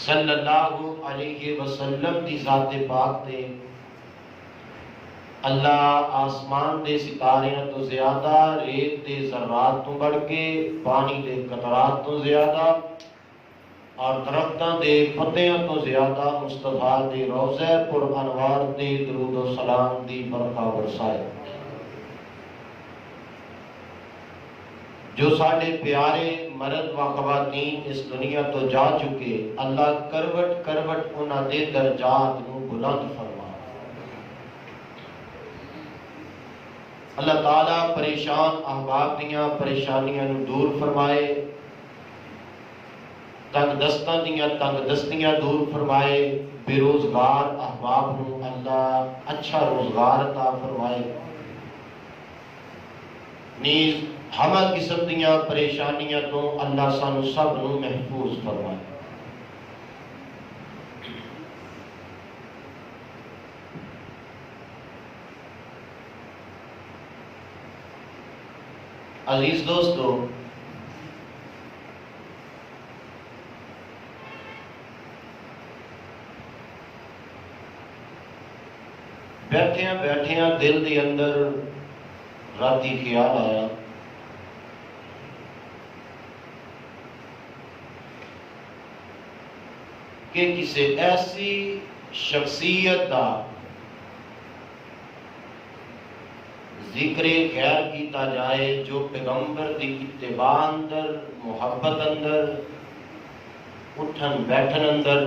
صلی اللہ علیہ وسلم دی ذات پاک تے اللہ آسمان دے ستاریاں تو زیادہ، ریت دے ذرات تو بڑھ کے، پانی دے قطرات تو زیادہ اور درختاں دے پتیاں تو زیادہ مصطفیٰ دے روضہ پر انوار دے درود و سلام دی برکھا برسائے۔ جو ساڈے پیارے مرد و خواتین اس دنیا تو جا چکے، اللہ کروٹ کروٹ انہاں دے درجات نو بلند فرما۔ اللہ تعالیٰ پریشان احباب دیاں پریشانیاں نو دور فرمائے، تنگ دستاں دیاں تنگ دستیاں دور فرمائے، بے روزگار احباب نو اللہ اچھا روزگار عطا فرمائے، نیز ہمہ قسم دیاں پریشانیاں تو اللہ سانو سب نو محفوظ فرمائے۔ عزیز دوستو، بیٹھیاں بیٹھیاں دل دے اندر راتی خیال آیا کہ کسی ایسی شخصیت کا ذکر خیر کیتا جائے جو پیغمبر دی اتباع اندر، محبت اندر، اٹھن بیٹھن اندر،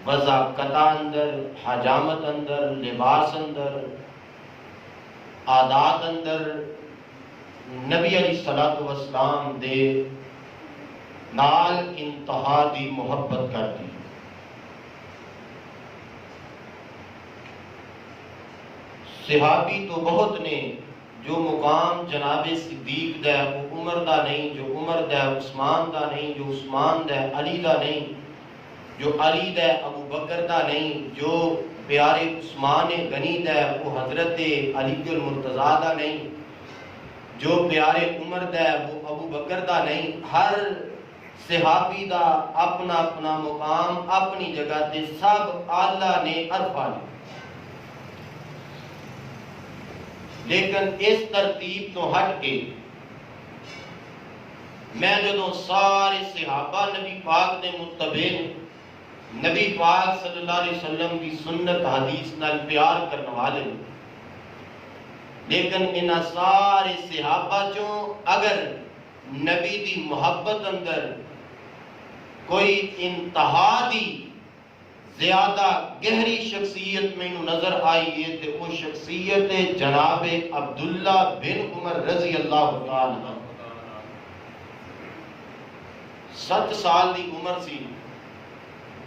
وضاقت اندر، حجامت اندر، لباس اندر، عادات اندر نبی علیہ الصلوۃ والسلام دے نال انتہا دی محبت کرتی۔ صحابی تو بہت نے، جو مقام جناب صدیق دا ہے وہ عمر دا نہیں، جو عمر دا ہے عثمان دا نہیں، جو عثمان دا ہے علی دا نہیں، جو علی دا ہے ابو بکر دا نہیں، جو پیارے عثمان غنی دا ہے وہ حضرت علی المرتضیٰ دا نہیں، جو پیارے عمر دا ہے وہ ابو بکر دا نہیں۔ ہر صحابی دا اپنا اپنا مقام، اپنی جگہ تے سب اللہ نے عرفہ لی، لیکن اس ترتیب تو ہٹ کے میں جدوں سارے صحابہ نبی پاک دے متبع، نبی پاک صلی اللہ علیہ وسلم کی سنت حدیث نال پیار کرنے والے، لیکن انہاں سارے صحابہ چوں اگر نبی دی محبت اندر کوئی انتہا دی زیادہ گہری شخصیت میں نظر آئی ہے تو وہ شخصیت جناب عبداللہ بن عمر رضی اللہ تعالیٰ۔ 7 سال دی عمر سی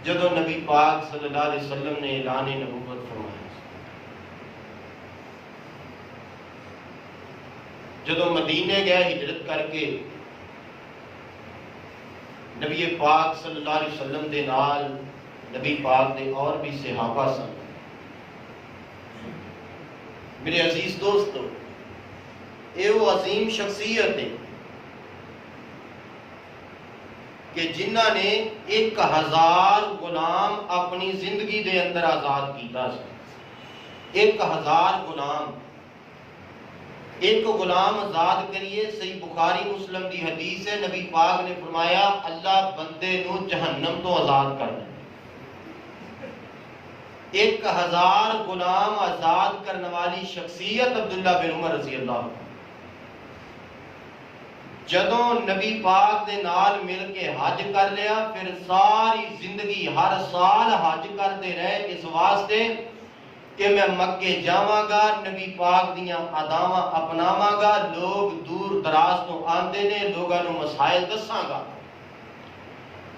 جدو نبی پاک صلی اللہ علیہ وسلم نے اعلان نبوت فرمایا۔ جدو مدینے گئے ہجرت کر کے، نبی پاک صلی اللہ علیہ وسلم دے نال نبی پاک دے اور بھی صحابہ سن۔ میرے عزیز دوستو، یہ وہ عظیم شخصیت ہے کہ جنہ نے 1000 غلام اپنی زندگی دے اندر آزاد کیتا سی۔ 1000 غلام، ایک غلام آزاد کریے، صحیح بخاری مسلم دی حدیث ہے، نبی پاک نے فرمایا اللہ بندے نو جہنم تو آزاد کرنا۔ 1000 غلام آزاد کرنے والی شخصیت عبداللہ بن عمر رضی اللہ عنہ۔ جدوں نبی پاک دے نال مل کے حج کر لیا، پھر ساری زندگی ہر سال حج کرتے رہے، اس واسطے کہ میں مکے جاواں گا، نبی پاک دیاں اداواں اپناواں گا، لوگ دور دراز تو آندے نے، لوگاں نو مسائل دساں گا،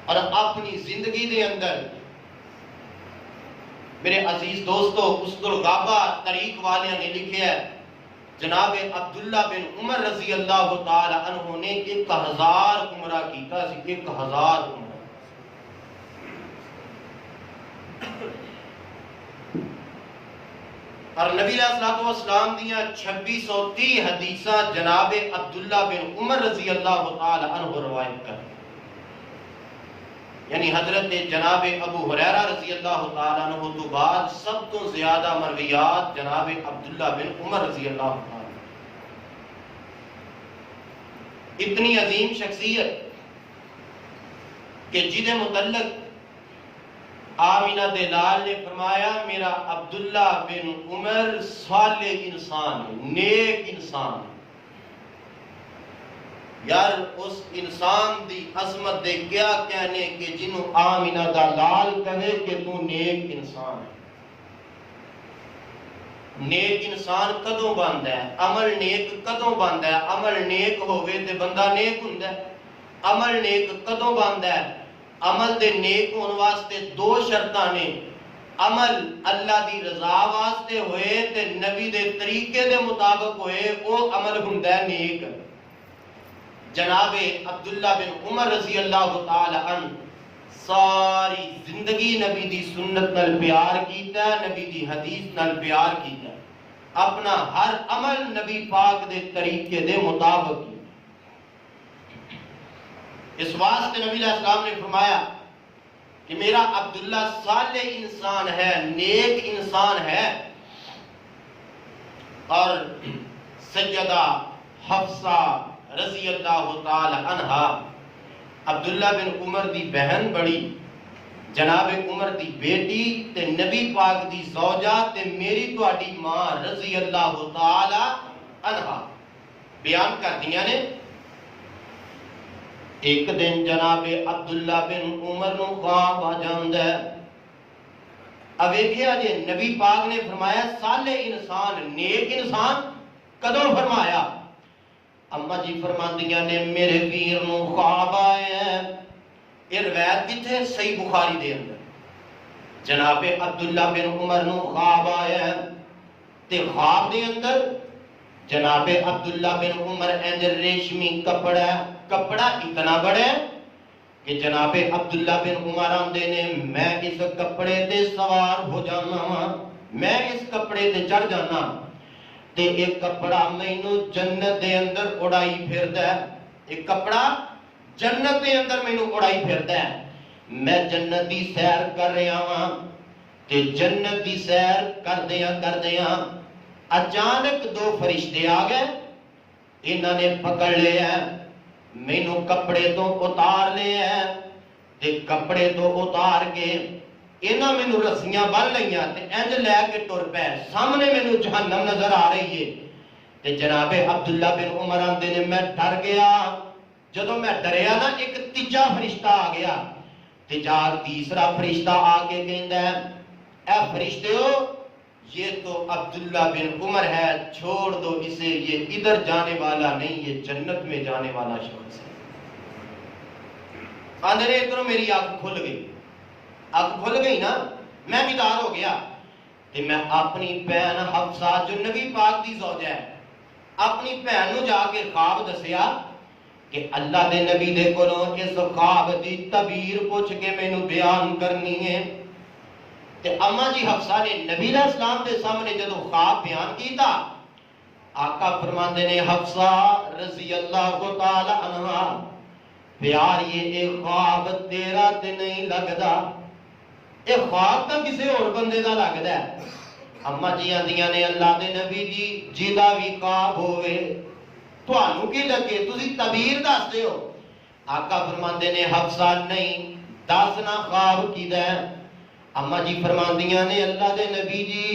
اور اپنی زندگی دے اندر میرے عزیز دوستو اسد الغابہ تاریخ والیاں نے لکھیا ہے جناب عبداللہ بن عمر رضی اللہ تعالی عنہ نے 1000 عمرہ کیتا سی۔ 1000 عمرہ، اور نبی علیہ الصلوۃ والسلام دیاں 2630 حدیثاں جناب عبداللہ بن عمر رضی اللہ تعالی عنہ روایت کر۔ یعنی حضرت جناب ابو ہریرہ رضی اللہ تعالیٰ عنہ تو بعد سب تو زیادہ مرویات جناب عبداللہ بن عمر رضی اللہ تعالیٰ عنہ. اتنی عظیم شخصیت کہ جنہیں متعلق آمینہ دلال نے فرمایا میرا عبداللہ بن عمر صالح انسان ہے، نیک انسان ہے. یار اس انسان دی عظمت دے کیا کہنے کہ جنہوں آمینہ دلال کہے کہ تو نیک انسان ہے. نیک انسان کدوں بنتا ہے؟ عمل نیک کدوں بنتا ہے؟ عمل نیک ہوئے تے بندہ نیک ہوندا ہے. عمل نیک کدوں بنتا ہے؟ عمل دے نیک ہون واسطے دو شرطاں نے. عمل اللہ دی رضا واسطے ہوئے تے نبی دے طریقے دے مطابق ہوئے، وہ عمل ہوندا ہے نیک. جناب عبداللہ بن عمر رضی اللہ تعالی عنہ ساری زندگی نبی دی سنت نال پیار کیتا ہے، نبی دی حدیث نال پیار کیتا ہے. اپنا ہر عمل نبی پاک دے طریقے دے مطابق کیتا. اس واسطے نبی علیہ السلام نے فرمایا کہ میرا عبداللہ صالح انسان ہے، نیک انسان ہے. اور سیدہ حفصہ رضی اللہ تعالی عنہا عبداللہ بن عمر دی بہن بڑی، جناب عمر دی بیٹی تے نبی پاک دی زوجہ تے میری تواڈی ماں رضی اللہ تعالی عنہا بیان کر دیا نے. ایک دن جناب عبداللہ بن عمر نو خواب آ جاندا ہے. اب ویکھیا جے نبی پاک نے فرمایا صالح انسان، نیک انسان کدوں فرمایا؟ اما جی فرماندیاں نے میرے پیر نو خواب آئے ہیں. یہ روایت کتھے؟ صحیح بخاری دے اندر. جناب عبداللہ بن عمر نو خواب آئے ہیں تے خواب دے اندر جناب عبداللہ بن عمر انج ریشمی کپڑا اتنا بڑا ہے کہ جناب عبداللہ بن عمر آندے نے میں اس کپڑے تے سوار ہو جانا ہاں، میں اس کپڑے تے چڑھ جانا تے ایک کپڑا مینوں جنت دے اندر اڑائی پھردا ہے. ایک کپڑا جنت دے اندر مینوں اڑائی پھردا ہے. میں جنت دی سیر کر رہا ہاں تے جنت دی سیر کردیاں اچانک دو فرشتے آ گئے. انہاں نے پکڑ لیا مینوں کپڑے تو اتار لیا تے کپڑے تو اتار کے انہاں مینوں رسیاں بن لئیاں تے انج لے کے ٹر پے. سامنے مینوں جہنم نظر آ رہی ہے تے جناب عبداللہ بن عمر آندے نے میں ڈر گیا. جدوں میں ڈریا نا ایک تیجا فرشتہ آ گیا تے جا تیسرا فرشتہ آ کے کہندا ہے اے فرشتیو یہ تو عبداللہ بن عمر ہے، چھوڑ دو اسے، یہ ادھر جانے والا نہیں، یہ جنت میں جانے والا شخص ہے. آندھے ادھروں میری آنکھ کھل گئی. آنکھ کھل گئی نا، میں بیدار ہو گیا کہ میں اپنی بہن حفصہ جو نبی پاک دی زوجہ ہے اپنی بہن نو جا کے خواب دسیا کہ اللہ دے نبی دے کولوں اس خواب دی تعبیر پوچھ کے مینوں بیان کرنی ہے. تے اما جی حفصہ نے نبی علیہ السلام دے سامنے جدو خواب بیان کیتا آقا فرماندے نے حفصہ رضی اللہ تعالی عنہا پیار یہ خواب تیرا تے نہیں لگدا، یہ خواب تو کسی اور بندے دا لگدا ہے. اما جی آندیاں نے اللہ دے نبی جی جیدا بھی خواب ہوئے تھانوں کی لگے تسی تعبیر دس دیو. آقا فرماندے نے حفصہ نہیں دسنا خواب کیدا ہے. اما جی فرماندیاں نے اللہ دے نبی جی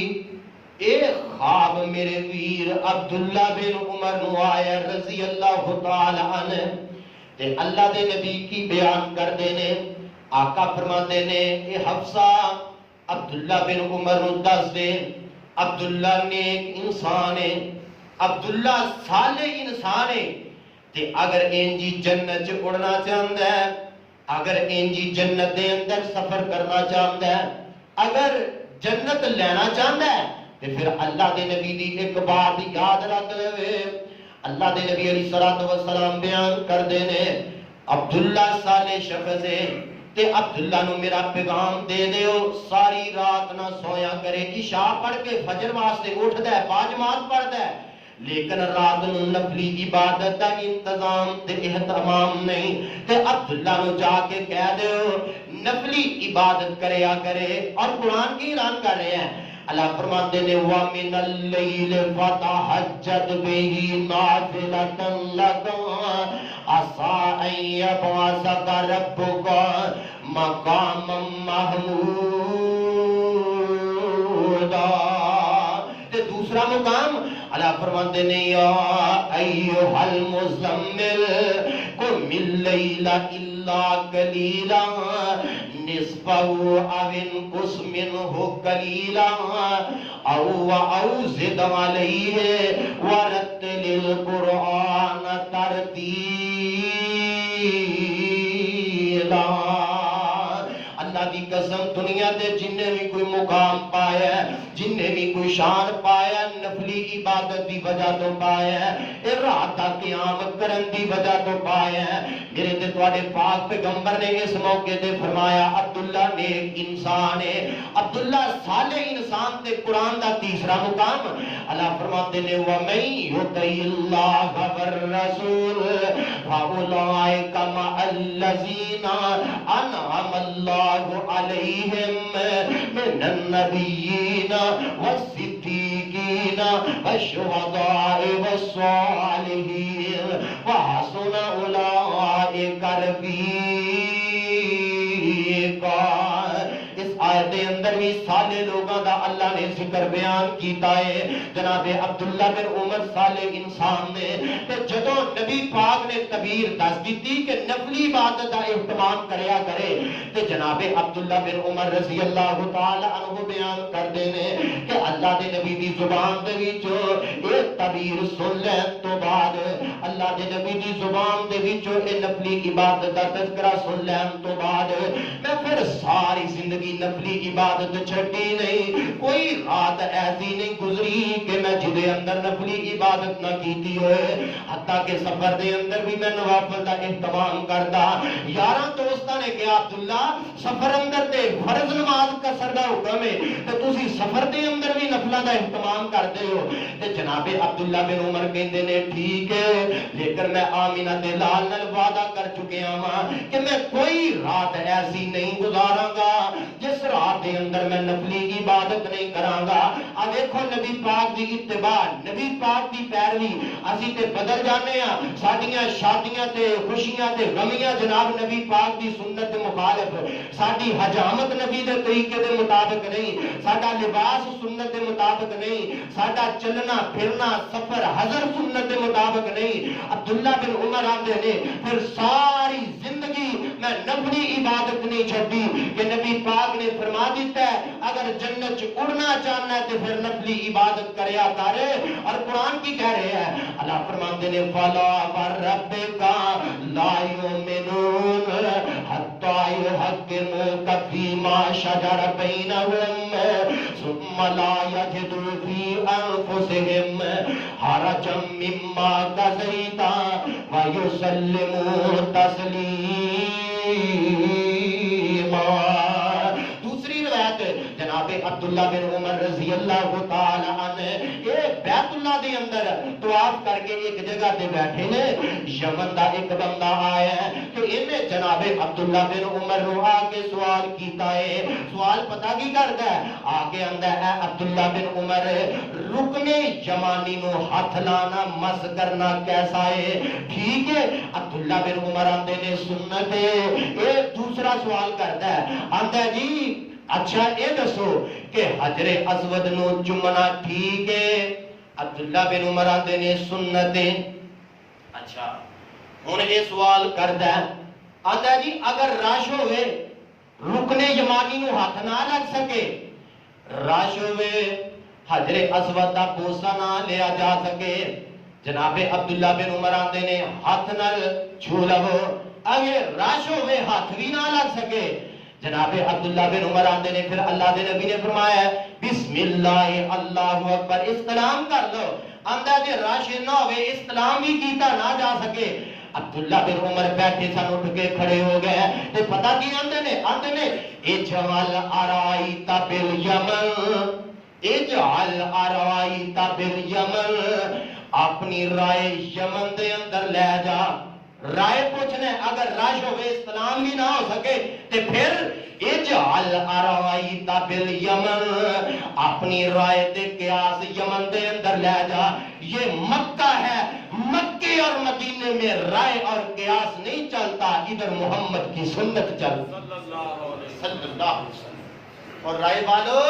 اے خواب میرے ویر عبداللہ بن عمر نو آیا رضی اللہ تعالی عنہ تے اللہ دے نبی کی بیان کر دینے. آقا فرماندے نے اے حفصہ عبداللہ بن عمر نو دس دے عبداللہ نیک انسان ہے، عبداللہ صالح انسان ہے تے اگر انجی جنت چ اڑنا چاہندا ہے، اگر انجی جنت دے اندر سفر کرنا چاہندا ہے، اگر جنت لینا چاہندا ہے تے پھر اللہ دے نبی دی ایک بات یاد رکھ لے. اللہ دے نبی علیہ الصلوۃ والسلام بیان کر دینے عبداللہ صالح شخص ہے تے عبداللہ نو میرا پیغام دے دیو ساری رات نہ سویا کرے، عشاء پڑھ کے فجر واسطے اٹھدا ہے، باجماعت پڑھدا ہے لیکن رات نو نفلی عبادت دا انتظام تے اہتمام نہیں. تے عبداللہ نو جا کے کہہ دیو نفلی عبادت کریا کرے. اور قرآن کی اعلان کر رہے ہیں, اللہ فرماتے نے وَمِنَ اللَّيْلِ فَتَهَجَّدْ بِهِ نَافِلَةً لَكَ عَسَىٰ أَن يَبْعَثَكَ رَبُّكَ مَقَامًا مَحْمُودًا. تے دوسرا مقام اللہ فرماتے نے یا ایھا المزمل قم اللیل الا قلیلا نصفہ او انقص منہ قلیلا او زد علیہ ورتل القرآن ترتیلا. اللہ دی قسم دنیا دے جن نے بھی کوئی مقام پایا ہے, جن نے بھی کوئی شان پایا, نفلی عبادت دی وجہ تو پایا ہے, رات دا قیام کرن دی وجہ تو پایا ہے. میرے تے تواڈے پاک پیغمبر نے اس موقع تے فرمایا عبداللہ نیک انسان ہے, عبداللہ صالح انسان تے قرآن دا تیسرا مقام اللہ فرماتے نے وَمَن يُطِعِ اللَّهَ وَالرَّسُولَ فَأُولَٰئِکَ مَعَ الَّذِینَ أَنْعَمَ اللَّهُ عَلَيْهِم مِّنَ النَّبِيِّينَ وَالصِّدِّيقِينَ وَالشُّهَدَاءِ وَالصَّالِحِينَ وَحَسُنَ أُولَٰئِکَ رفیقا. اس آیت اندر بھی صالح لوگوں دا اللہ نے ذکر بیان کیتا ہے. جناب عبداللہ بن عمر صالح انسان نے تے جدوں نبی پاک نے تبیر دس دیتی کہ نفلی عبادت دا اہتمام کریا کرے تے جناب عبداللہ بن عمر رضی اللہ تعالی عنہ بیان کردے نے کہ اللہ دے نبی دی زبان دے وچوں اے تبیر سن لین تو بعد, اللہ دے نبی دی زبان دے وچوں اے نفلی عبادت دا تذکرہ سن لین تو بعد میں پھر ساری زندگی نفلی عبادت چھٹی نہیں. کوئی رات ایسی نہیں گزری کہ میں جدے اندر نفلی عبادت نہ کیتی ہوئے. حتیٰ کہ سفر دے اندر بھی میں نوافل دا اہتمام کرتا. یاراں دوستاں نے کہا عبداللہ سفر اندر تے فرض نماز قصر دا حکم ہے تے تسی سفر دے اندر بھی نفلاں دا اہتمام کردے ہو. تے جناب عبداللہ بن عمر کہندے نے ٹھیک ہے لیکن میں آمینہ دے لال نال وعدہ کر چکیا ہاں کہ میں کوئی رات ایسی نہیں گزاراں گا جس رات دے اندر میں نفلی عبادت نہیں کراں گا. آ دیکھو نبی پاک دی اتباع, نبی پاک دی پیروی اسی تے بدل جانے ہاں. ساڈیاں شادیاں تے خوشیاں تے غمیاں جناب نبی پاک دی سنت دے مخالف, ساڈی حجامت نبی دے طریقے دے مطابق نہیں, ساڈا لباس سنت دے مطابق نہیں, ساڈا چلنا پھرنا سفر حضر سنت دے مطابق نہیں. عبداللہ بن عمر آندے نے پھر ساری زندگی میں نفلی عبادت نہیں چھڈی کہ نبی پاک نے فرما دیتا ہے اگر جنت اڑنا چاہنا ہے تو پھر نفلی عبادت کریا کرے. اور قرآن کی کہہ رہے ہیں اللہ فرماتے نے فلا وربک لا یؤمنون حتی یحکموک فیما شجر بینہم ثم لا یجدوا فی انفسہم حرجا مما قضیت ویسلموا تسلیما. دوسری روایت جناب عبداللہ بن عمر رضی اللہ تعالی عنہ یہ بیت اللہ دے اندر طواف کر کے ایک جگہ تے بیٹھے نے. یمن دا ایک بندہ آیا ہے کہ انہیں جناب عبداللہ بن عمر نو آ کے سوال کیتا ہے. سوال پتہ کی کردا ہے, آ کے آندا ہے عبداللہ بن عمر رکن یمانی نو ہاتھ لانا مس کرنا کیسا ہے؟ ٹھیک ہے عبداللہ بن عمر آندے نے سنت ہے. ایک دوسرا سوال کردا ہے, آندا ہے جی اچھا اے دسو کہ حجر اسود نو چومنا ٹھیک ہے؟ عبداللہ بن عمر آندے نے سنت ہے. اچھا ہن اے سوال کردا ہے, آندا جی اگر رش ہوئے رکن یمانی نو ہاتھ نہ لگ سکے, رش ہوئے حجر اسود دا بوسا نہ لیا جا سکے, جناب عبداللہ بن عمر آندے نے ہاتھ نال چھو لو. اگر رش ہوئے ہاتھ بھی نہ لگ سکے, جناب عبداللہ بن عمر آندے نے پھر اللہ دے نبی نے فرمایا بسم اللہ اللہ اکبر استلام کر لو. آندا جے رش نہ ہوئے استلام بھی کیتا نہ جا سکے. عبداللہ بن عمر بیٹھے سن اٹھ کے کھڑے ہو گئے تے پتہ کی آندے نے اجعل ارائیت بالیمن, اجعل ارائیت بالیمن, اپنی رائے یمن دے اندر لے جا. رائے پوچھنے اگر رش ہوئے استلام بھی نہ ہو سکے تے پھر اجعل ارائیت بالیمن، اپنی رائے دے قیاس یمن دے اندر لے جا. یہ مکہ ہے، مکے اور مدینے میں رائے اور قیاس نہیں چلتا، ادھر محمد کی سنت چلتی صلی اللہ علیہ وسلم. اور رائے والو،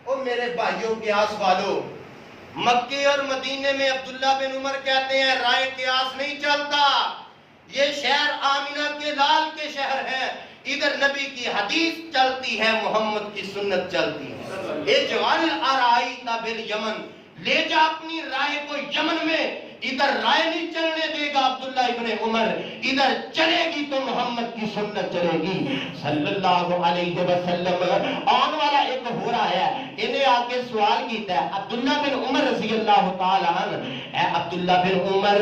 او میرے بھائیوں قیاس والو، مکے اور مدینے میں عبداللہ بن عمر کہتے ہیں رائے قیاس نہیں چلتا، یہ شہر آمینہ کے لال کے شہر ہیں، ادھر نبی کی حدیث چلتی ہے، محمد کی سنت چلتی ہے. اجعل ارائیت بالیمن، لے جا اپنی رائے کو یمن میں، ادھر رائے نہیں چلنے دے گا عبداللہ ابن عمر، ادھر چلے گی تو محمد کی سنت چلے گی صلی اللہ علیہ وسلم. آن والا ایک ہو رہا ہے، انہیں آگے سوال کیتا ہے عبداللہ بن عمر رضی اللہ تعالیٰ عنہ، اے عبداللہ بن عمر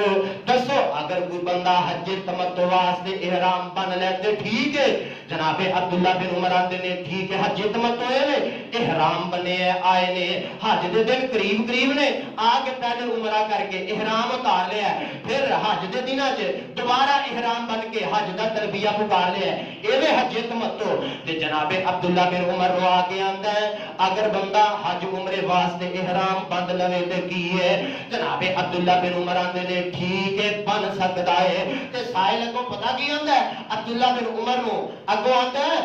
دسو اگر کوئی بندہ حج تمتع واسطے احرام بن لیتے ٹھیک ہے. جناب عبداللہ بن عمر آندے نے ٹھیک ہے حج تمتع نے احرام بنے آئے نے، حج دے دن قریب قریب نے آگے پہلے عمرہ کر کے احرام اتار لیا ہے، پھر حج دے دن دوبارہ احرام بن کے حج دا تلبیہ پکار لیا ہے، ایویں حج تمتع. تے جناب عبداللہ بن عمر رو آگے آندا ہے اگر بندہ حج عمرے واسطے احرام بند لوے تے کی ہے. جناب عبداللہ بن عمر آندے نے ٹھیک ہے بن سکتا ہے. تے سائل کو پتہ کی آندا ہے عبداللہ بن عمر نو اگوں آندا ہے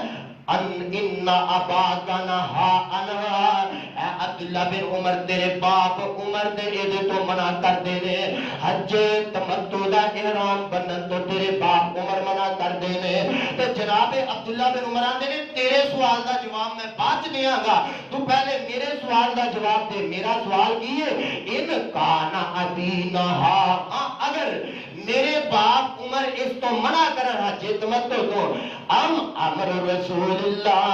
ان اباک نہا عنہا، اے عبداللہ بن عمر تیرے باپ عمر دے ایدے تو منع کر دے نے، حج تمتع دا احرام بنن تو تیرے باپ عمر منع کر دے نے. تے جناب عبداللہ بن عمر آندے نے تیرے سوال دا جواب میں بعد چ دیاں گا، تو پہلے میرے سوال دا جواب دے. میرا سوال کی ہے ان کانا ابی نہا، اگر میرے باپ عمر اس تو منع کرن حج تمتع تو ام امر رسول اللہ،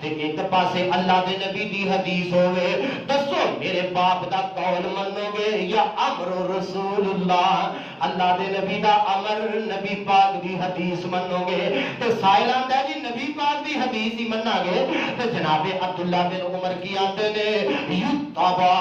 تے ایک پاسے اللہ دے نبی دی حدیث ہوئے، دسو میرے باپ دا قول منو گے یا امر رسول اللہ، اللہ دے نبی دا امر نبی پاک دی حدیث منو گے. تے سائل آندا ہے جی نبی پاک دی حدیث ہی مننا گے. تے جناب عبداللہ بن عمر کی آندے نے یتبع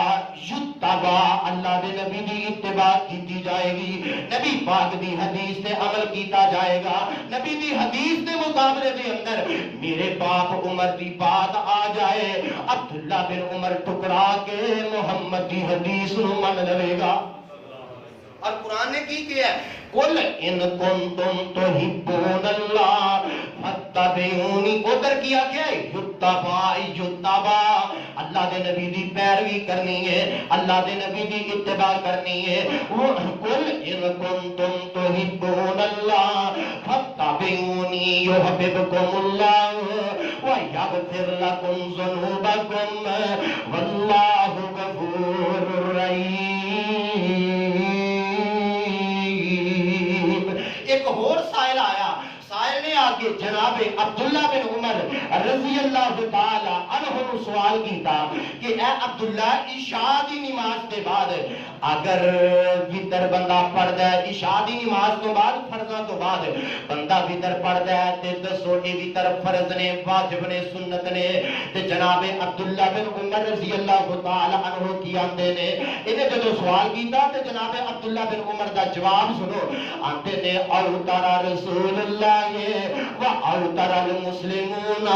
یتبع، اللہ دے نبی دی اتباع کیتی جائے گی، نبی پاک دی حدیث تے عمل کیتا جائے گا. نبی دی حدیث دے مقابلے دے اندر میرے باپ عمر دی بات آ جائے، عبداللہ بن عمر ٹکرا کے محمد دی حدیث نو من لوے گا. اور قرآن نے کی کیا ہے قل ان کنتم تحبون اللہ فاتبعونی، ادھر کیا کیا ہے یتبع یتبع، اللہ دے نبی دی پیروی کرنی ہے، اللہ دے نبی دی اتباع کرنی ہے. قل ان کنتم تحبون اللہ فاتبعونی یحببکم اللہ ویغفر لکم ذنوبکم واللہ غفور رحیم. ایک اور سائل آیا، سائل نے آگے جناب عبداللہ بن عمر رضی اللہ تعالی عنہ سوال کیتا کہ اے عبداللہ عشاء دی نماز کے بعد اگر وتر بندہ پڑھدا ہے، عشاء دی نماز تو بعد فرضاں تو بعد بندہ وتر پڑھدا ہے تے دسو اے وتر فرض نے واجب نے سنت نے؟ تے جناب عبداللہ بن عمر رضی اللہ تعالی عنہ کی آندے نے انہیں جدو سوال کیتا تے جناب عبداللہ بن عمر دا جواب سنو، آندے نے اوتر رسول اللہ و اوتر المسلمون،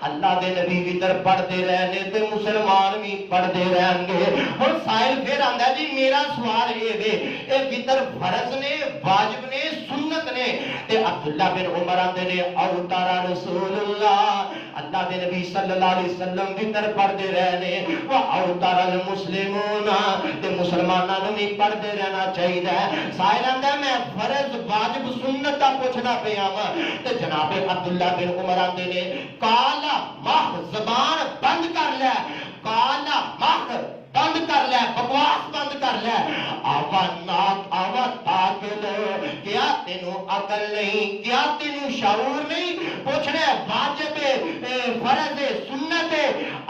اللہ دے نبی وتر پڑھتے رہنے تے مسلمان بھی پڑھتے رہیں گے. اور سائل پھر آندا جی میرا سوال یہ وے اے وتر فرض نے واجب نے سنت نے؟ تے عبداللہ بن عمر آندے نے اوتر رسول اللہ، اللہ دے نبی صلی اللہ علیہ وسلم وتر پڑھتے رہنے، و اوتر المسلمون تے مسلماناں نوں بھی پڑھتے رہنا چاہیے. سائل آندا میں فرض واجب سنت دا پوچھنا پیا وا. تے جناب عبداللہ بن عمر آندے نے کالا ماہ زبان بند کر لے، کالا ماہ بند کر لے، بکواس بند کر لے. آوا ناک آوا تاکل، کیا تینوں عقل نہیں، کیا تینوں شعور نہیں؟ پوچھنا ہے واجب فرض سنت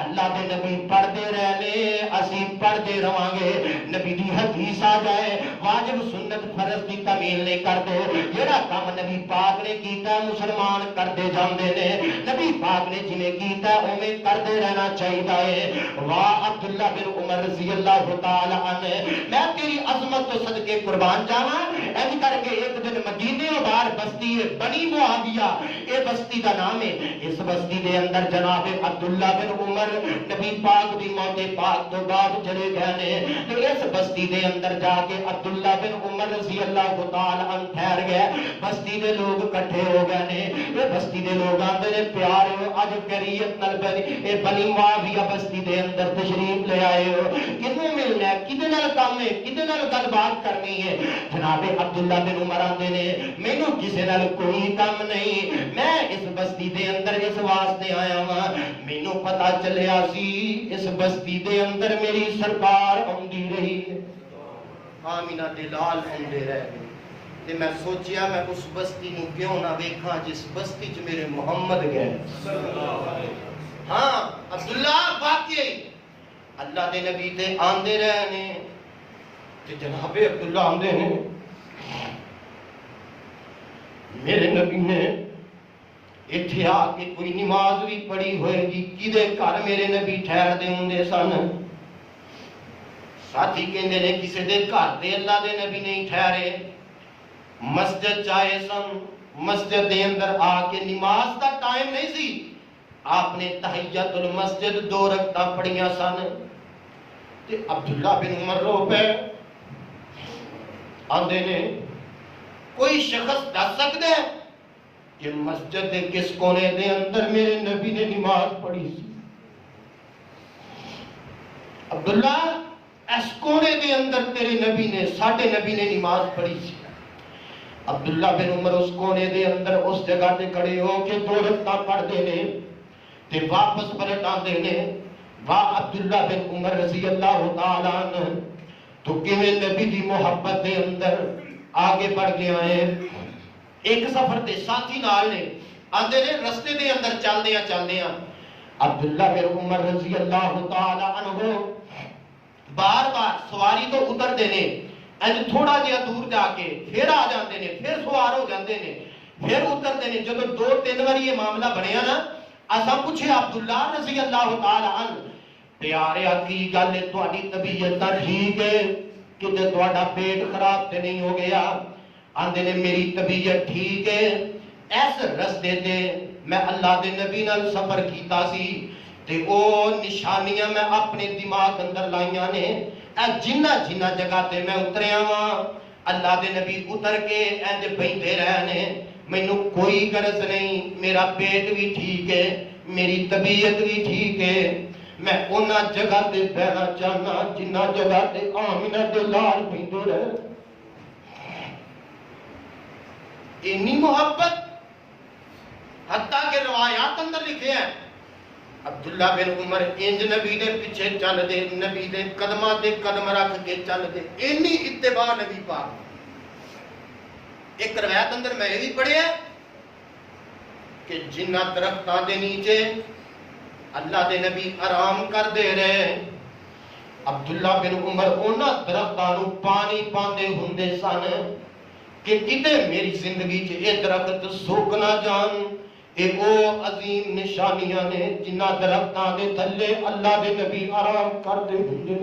اللہ دے نبی پڑھتے رہنے اسی پڑھتے رہاں گے. نبی دی حدیث آ جائے واجب سنت فرض دی تمیل نہیں کرتے، جڑا کام نبی پاک نے کیتا مسلمان کرتے جاندے نے. نبی پاک پاک نے جنہیں کیتا ہے اویں کردے رہنا چاہیے. واہ عبداللہ بن عمر رضی اللہ تعالی عنہ میں تیری عظمت تو صدقے قربان جاواں. ایج کر کے ایک دن مدینے باہر بستی ہے بنی معاویہ اے بستی دا نام ہے. اس بستی دے اندر جناب عبداللہ بن عمر نبی پاک دی موت پاک تو بعد چلے گئے نے. اس بستی دے اندر جا کے عبداللہ بن عمر رضی اللہ تعالی عنہ ٹھہر گئے. بستی دے لوگ اکٹھے ہو گئے نے. یہ بستی دے لوگ آندے نے پیارے اج کریت نال اے بنی معاویہ بستی دے اندر تشریف لے آئے ہو. کنوں ملنا ہے کدے نال کام ہے کدے نال گل بات کرنی ہے. جناب عبداللہ بن عمر آندے نے مینوں کسے نال کوئی کام نہیں. میں اس بستی دے اندر اس واسطے آیا ہاں مینوں پتہ چلیا سی اس بستی دے اندر میری سرکار آندی رہی ہے. آمینہ دے لال آندے رہ گئے تے میں سوچیا میں اس بستی نو کیوں نہ ویکھاں جس بستی چ میرے محمد گئے. ہاں عبداللہ واقعی اللہ دے نبی تے آندے رہے نے تے جناب عبداللہ آندے نے میرے نبی نے اتھے آ کے کوئی نماز بھی پڑھی ہوئے گی کدے گھر میرے نبی ٹھہر دے ہوندے سن. ساتھی کہندے نے کسے دے گھر دے اللہ دے نبی نہیں ٹھہرے. مسجد چاہے سن مسجد دے اندر آ کے نماز دا ٹائم نہیں سی آپ نے تحیت المسجد 2 رکعتاں پڑھیاں سن. تے عبداللہ بن عمر رو پے آندے نے کوئی شخص دس سکتے ہیں کہ مسجد دے کس کونے دے اندر میرے نبی نے نماز پڑھی سی. عبداللہ اس کونے دے اندر تیرے نبی نے ساڈے نبی نے نماز پڑھی سی. عبداللہ بن عمر اس کونے دے اندر اس جگہ تے کھڑے ہو کے 2 رکعتاں پڑھ دے نے تے واپس پلٹ آندے نے. واہ عبداللہ بن عمر رضی اللہ تعالی عنہ تو کیویں نبی دی محبت دے اندر آگے بڑھ گیا ہے. ایک سفر تے ساتھی نال نے آندے نے رستے دے اندر چلدیاں عبداللہ بن عمر رضی اللہ تعالی عنہ بار بار سواری تو اتر دے نے اج تھوڑا جہا دور جا کے پھر آ جاندے نے پھر سوار ہو جاندے نے پھر اتر دے نے. جدوں 2-3 بار یہ معاملہ بنیا نا اساں پوچھے عبداللہ رضی اللہ تعالی عنہ پیارے کی گل ہے تہاڈی طبیعت تا ٹھیک ہے کتے تہاڈا پیٹ خراب تے نہیں ہو گیا. آندے نے میری طبیعت ٹھیک ہے. اس رستے تے میں اللہ دے نبی نال سفر کیتا سی تے او نشانیاں میں اپنے دماغ اندر لائیاں نے. جنہ جگہ تے میں اتریا ہاں اللہ دے نبی اتر کے انج بیٹھے رہنے مینوں کوئی غرض نہیں. میرا پیٹ بھی ٹھیک ہے میری طبیعت بھی ٹھیک ہے. میں اونا جگہ تے بہنا چاہنا جنہ جگہ تے آمینہ دے لال پیندے رہے. اتنی محبت حتیٰ کہ روایات اندر لکھے ہیں عبداللہ بن عمر انج نبی دے پیچھے چل دے نبی دے قدماں تے قدم رکھ کے چل دے. اتنی اتباع نبی پاک. ایک روایت اندر میں یہ بھی پڑھیا کہ جنہ درختاں دے نیچے اللہ دے نبی آرام کر دے رہے عبداللہ بن عمر انہاں درختاں نوں پانی پاندے ہوندے سن کہ کتے میری زندگی چ یہ درخت سوک نہ جان. اے او عظیم نشانیاں نے جنہ درختاں دے تھلے اللہ دے نبی آرام کر دے ہوندے.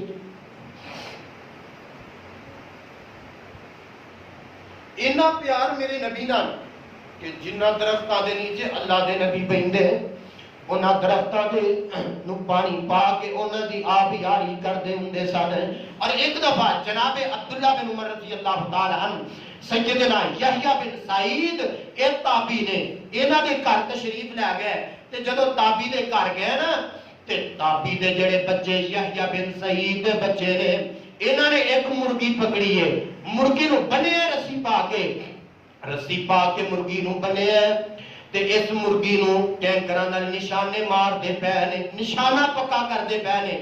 اینا پیار میرے نبی نال کہ جنہ درختاں دے نیچے اللہ دے نبی بیندے انہاں درختاں دے نو پانی پا کے انہاں دی آبیاری کردے ہوندے سن. اور ایک دفعہ جناب عبداللہ بن عمر رضی اللہ تعالی عنہ سیدنا یحییٰ بن سعید ایک تابعی نے انہاں دے گھر تشریف لے گئے تے جدوں تابعی دے گھر گئے نا تے تابعی دے جڑے بچے یحییٰ بن سعید دے بچے نے انہاں نے ایک مرغی پکڑی ہے. مرغی نو بنے رسی پا کے مرغی نو بنے تے اس مرغی نو کینکراں نال نشانے مار دے پے نے نشانہ پکا کر دے پے نے.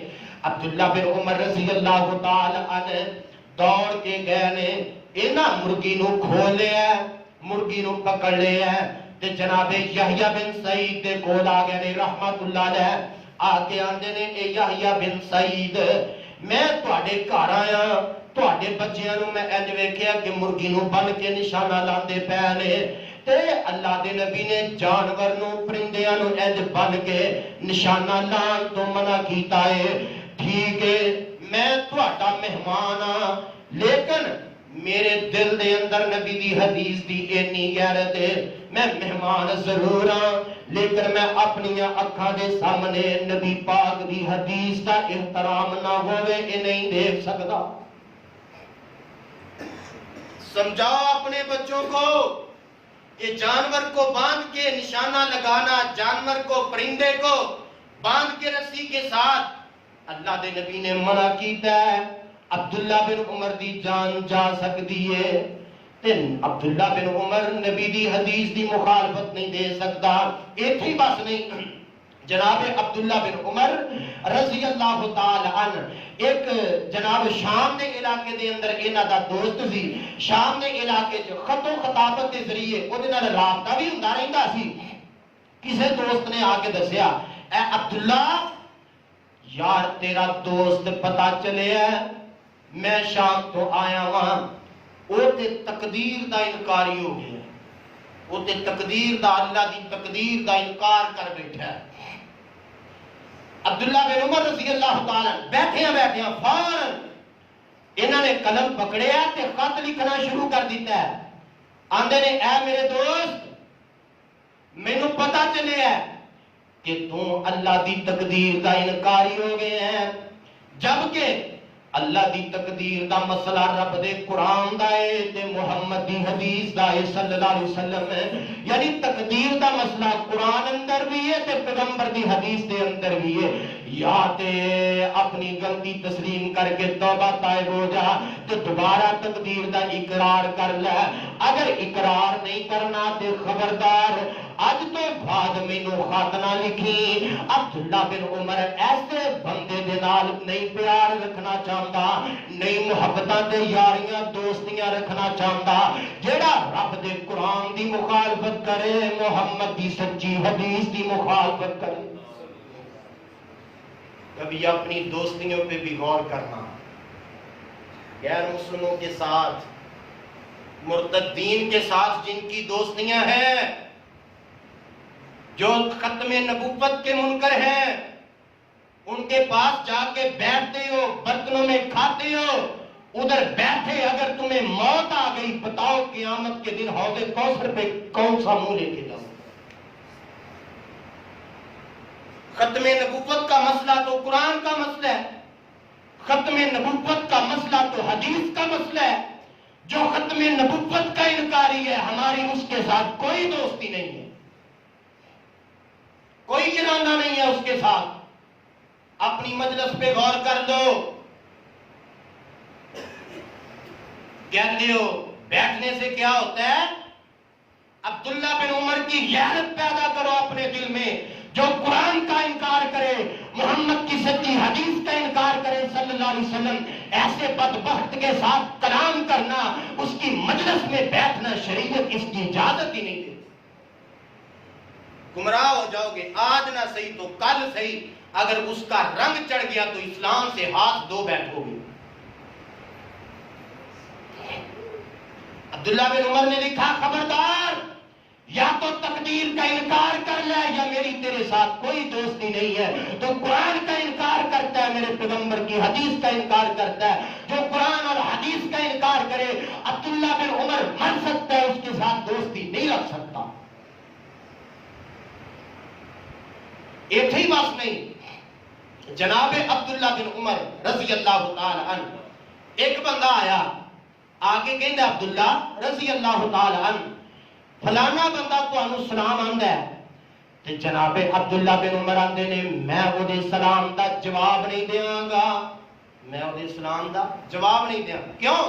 عبداللہ بن عمر رضی اللہ تعالی عنہ دوڑ کے گئے نے انہاں مرغی نو کھول لیا مرغی نو پکڑ لیا تے جناب یحییٰ بن سعید دے کول آ گئے نے رحمت اللہ علیہ. آ کے آندے نے اے یحییٰ بن سعید میں تواڈے گھر آیا تواڈے بچیاں نو میں انج ویکھیا کہ مرغی نو بن کے نشانہ لاندے پے نے تے اللہ دے نبی نے جانور نو پرندیاں نو انج بن کے نشانہ لان تو منع کیتا ہے ٹھیک ہے میں تہاڈا مہمان ہاں لیکن میرے دل دے اندر نبی دی حدیث دی اینی غیرت ہے میں مہمان ضرور ہاں لیکن میں اپنی اکھاں دے سامنے نبی پاک دی حدیث دا احترام نہ ہوئے یہ نہیں دیکھ سکتا سمجھاؤ اپنے بچوں کو یہ جانور کو باندھ کے نشانہ لگانا جانور کو پرندے کو باندھ کے رسی کے ساتھ اللہ دے نبی نے منع کیتا ہے عبداللہ بن عمر دی جان جا سکتی ہے عبداللہ بن عمر نبی دی حدیث دی مخالفت نہیں دے سکتا ایتھی بس نہیں جناب عبداللہ بن عمر رضی اللہ تعالی عنہ ایک جناب شام دے علاقے دے اندر انہاں دا دوست سی شام دے علاقے جو خط و خطابت کے ذریعے وہ نال رابطہ بھی ہوندا رہندا سی کسے دوست نے آ کے دسیا اے عبداللہ یار تیرا دوست پتہ چلے ہے میں شام تو آیا وہاں وہ تے تقدیر دا انکاری ہو گیا وہ تے تقدیر دا اللہ دی تقدیر دا انکار کر بیٹھا ہے عبداللہ بن عمر رضی اللہ تعالیٰ بیٹھیاں فوراً انہوں نے قلم پکڑیا تے خط لکھنا شروع کر دیتا ہے آندے نے اے میرے دوست مینوں پتہ چلے ہے کہ تو اللہ دی تقدیر دا انکاری ہو گئے ہیں جبکہ اللہ دی تقدیر دا مسئلہ رب دے قرآن دا ہے تے محمد دی حدیث دا ہے صلی اللہ علیہ وسلم ہے یعنی تقدیر دا مسئلہ قرآن اندر بھی ہے تے پیغمبر دی حدیث دے اندر بھی ہے یا تے اپنی غلطی تسلیم کر کے توبہ طائب ہو جا تے دوبارہ تقدیر دا اقرار کر لے اگر اقرار نہیں کرنا تے خبردار اج تو بعد مینوں خط نہ لکھی عبداللہ بن عمر ایسے بندے دے نال نہیں پیار رکھنا چاہتا نہیں محبتاں تے یاریاں دوستیاں رکھنا چاہتا جیڑا رب دے قرآن دی مخالفت کرے محمد دی سچی حدیث دی مخالفت کرے کبھی اپنی دوستیوں پہ بھی غور کرنا غیر مسلموں کے ساتھ مرتدین کے ساتھ جن کی دوستیاں ہیں جو ختم نبوت کے منکر ہیں ان کے پاس جا کے بیٹھتے ہو برتنوں میں کھاتے ہو ادھر بیٹھے اگر تمہیں موت آ گئی بتاؤ قیامت کے دن حوض کوثر پہ کون سا منہ لے کے جاؤ ختم نبوت کا مسئلہ تو قرآن کا مسئلہ ہے ختم نبوت کا مسئلہ تو حدیث کا مسئلہ ہے جو ختم نبوت کا انکاری ہے ہماری اس کے ساتھ کوئی دوستی نہیں ہے کوئی جنانہ نہیں ہے اس کے ساتھ اپنی مجلس پہ غور کر دو کہتے ہو بیٹھنے سے کیا ہوتا ہے عبداللہ بن عمر کی غیرت پیدا کرو اپنے دل میں جو قرآن کا انکار کرے محمد کی سچی حدیث کا انکار کرے صلی اللہ علیہ وسلم ایسے بدبخت کے ساتھ کلام کرنا اس کی مجلس میں بیٹھنا شریعت اس کی اجازت ہی نہیں دیتی گمراہ ہو جاؤ گے آج نہ صحیح تو کل صحیح اگر اس کا رنگ چڑھ گیا تو اسلام سے ہاتھ دھو بیٹھو گے عبداللہ بن عمر نے لکھا خبردار یا تو تقدیر کا انکار کر لے یا میری تیرے ساتھ کوئی دوستی نہیں ہے تو قرآن کا انکار کرتا ہے میرے پیغمبر کی حدیث کا انکار کرتا ہے جو قرآن اور حدیث کا انکار کرے عبداللہ بن عمر مر سکتا ہے اس کے ساتھ دوستی نہیں رکھ سکتا ایک ہی بات نہیں جناب عبداللہ بن عمر رضی اللہ تعالی عنہ ایک بندہ آیا آگے کہندے عبداللہ رضی اللہ تعالی عنہ فلانا بندہ تو انو سلام آندا ہے تے جناب عبداللہ بن عمر آندے نے میں او دے سلام دا جواب نہیں دیاں گا میں او دے سلام دا جواب نہیں دیاں کیوں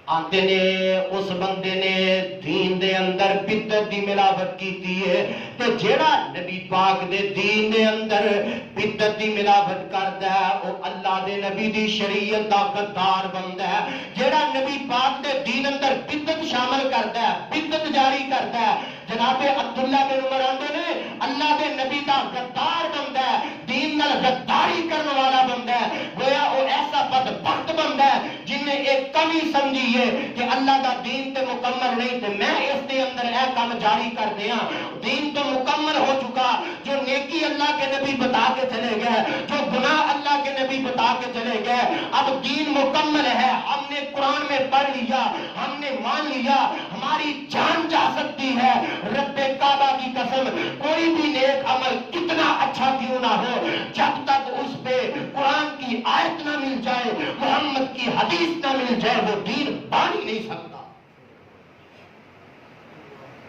آندے نے اس بندے نے دین دے اندر بدعت دی ملاوٹ کیتی ہے تے جیڑا نبی پاک دے دین دے اندر بدعت دی ملاوٹ کردا ہے او اللہ دے نبی دی شریعت دا غدار بندا ہے جیڑا نبی پاک دے دین اندر بدعت شامل کردا ہے بدعت جاری کردا ہے جناب عبداللہ بن عمر آندے نے اللہ دے نبی دا غدار بندا ہے دین نال غداری کرنے والا بندا ہے گویا او ایسا بدبخت بندا ہے جن نے ایک کمی نہیں سمجھیے کہ اللہ دا دین تے مکمل نہیں تے میں اس دے اندر اے کام جاری کر دیا. دین تو مکمل ہو چکا. جو نیکی اللہ کے نبی بتا کے چلے گئے, جو گناہ اللہ کے نبی بتا کے چلے گئے, اب دین مکمل ہے. ہم نے قرآن میں پڑھ لیا, ہم نے مان لیا, ہماری جان جا سکتی ہے. رب کعبہ کی قسم, کوئی بھی نیک عمل کتنا اچھا کیوں نہ ہو, جب تک اس پہ قرآن کی آیت نہ مل جائے, محمد کی حدیث نہ مل جائے, وہ دین بن ہی نہیں سکتا.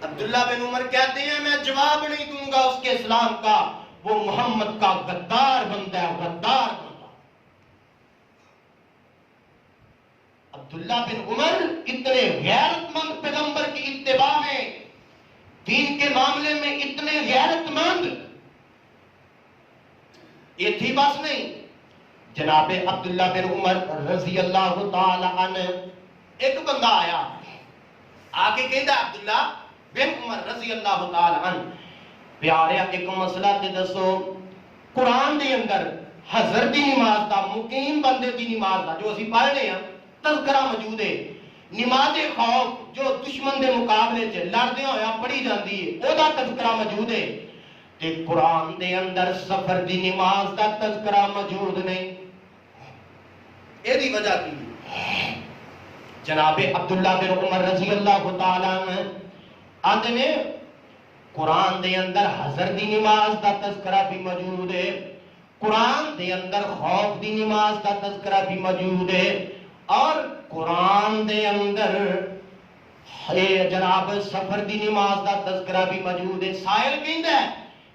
عبداللہ بن عمر کہتے ہیں میں جواب نہیں دوں گا اس کے اسلام کا, وہ محمد کا غدار بندہ ہے, غدار بندہ. عبداللہ بن عمر اتنے غیرت مند پیغمبر کی اتباع میں, دین کے معاملے میں اتنے غیرت مند. یہ تھی بس نہیں, جناب عبداللہ بن عمر رضی اللہ تعالی عنہ, ایک بندہ آیا آگے کہندا عبداللہ بن عمر رضی اللہ تعالی عنہ, پیارے ایک مسئلہ تے دسو, قرآن دے اندر حضر دی نماز دا, مقیم بندے دی نماز دا جو اسی پڑھنے ہیں تذکرہ موجود ہے. نماز خوف جو دشمن دے مقابلے چ لڑدے ہویا پڑھی جاندی ہے, او دا تذکرہ موجود ہے. تے قرآن دے اندر سفر دی نماز دا تذکرہ موجود نہیں. اے دی وجہ کی جناب عبداللہ بن عمر رضی اللہ تعالی عنہ آندے نے قرآن دے اندر حضر دی نماز دا تذکرہ بھی موجود ہے, قرآن دے اندر خوف دی نماز دا تذکرہ بھی موجود ہے, اور قرآن دے اندر جناب سفر دی نماز دا تذکرہ بھی موجود ہے. سائل کہندا ہے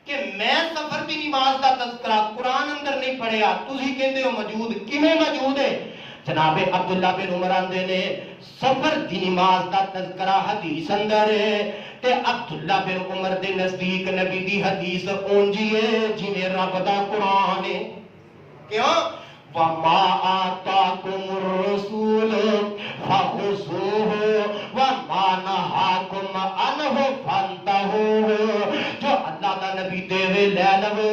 کہ میں سفر دی نماز دا تذکرہ قرآن اندر نہیں پڑھیا, تسی کہندے ہو موجود, کیویں موجود ہے؟ جناب عبداللہ بن عمر آندے نے سفر دی نماز دا تذکرہ حدیث اندر ہے, تے عبداللہ بن عمر دے نزدیک نبی دی حدیث اونجی ہے جویں رب دا قرآن ہے. کیوں؟ وَمَا آتَاكُمُ الرَّسُولُ فَخُذُوهُ وَمَا نَهَاكُمْ عَنْهُ فَانْتَهُوا. جو اللہ دا نبی دے لے لو,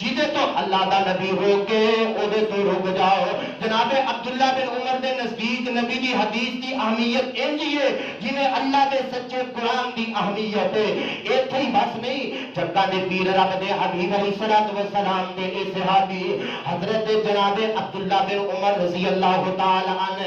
جدے تو اللہ دا نبی ہو کے اودے تو رک جاؤ. جناب عبداللہ بن عمر دے نزدیک نبی دی حدیث دی اہمیت انجی ہے جویں اللہ دے سچے قرآن دی اہمیت ہے. ایتھے ہی بس نہیں, جگہ دے پیر رب دے حبیب علیہ الصلوۃ والسلام دے اے صحابی حضرت جناب عبداللہ بن عمر رضی اللہ تعالی عنہ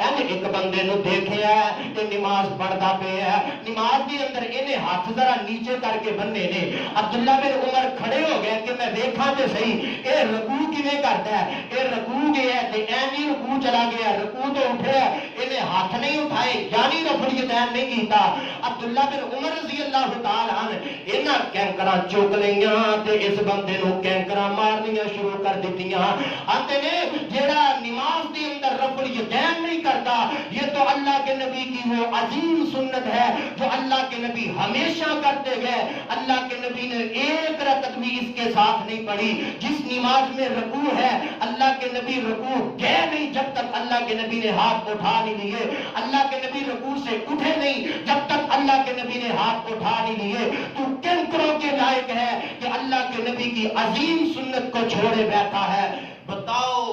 ان ایک بندے نو دیکھیا تے نماز پڑھدا پیا, نماز دے اندر انہیں ہاتھ ذرا نیچے کر کے بننے نے. عبداللہ بن عمر کھڑے ہو گئے کہ میں دیکھاں تے صحیح اے رکوع کیویں کردا ہے, اے رکوع گیا تے ایویں رکوع چلا گیا, رکوع تو اٹھیا انہیں ہاتھ نہیں اٹھائے, یعنی رفع الیدین نہیں کیتا. عبداللہ بن عمر رضی اللہ تعالی عنہ انہاں کینکراں چوک لیاں تے اس بندے نو کینکراں مارنیاں شروع کر دتیاں. آندے نے جیڑا نماز دے اندر رفع الیدین نہیں کرتا, یہ تو اللہ کے نبی کی وہ عظیم سنت ہے جو اللہ کے نبی ہمیشہ کرتے گئے. اللہ کے نبی نے ایک رکعت بھی اس کے ساتھ نہیں پڑھی. جس نماز میں رکوع ہے اللہ کے نبی رکوع گئے نہیں جب تک اللہ کے نبی نے ہاتھ اٹھا نہیں لیے, اللہ کے نبی رکوع سے اٹھے نہیں جب تک اللہ کے نبی نے ہاتھ اٹھا نہیں لیے. تو کن کروں کے لائق ہے کہ اللہ کے نبی کی عظیم سنت کو چھوڑے بیٹھا ہے. بتاؤ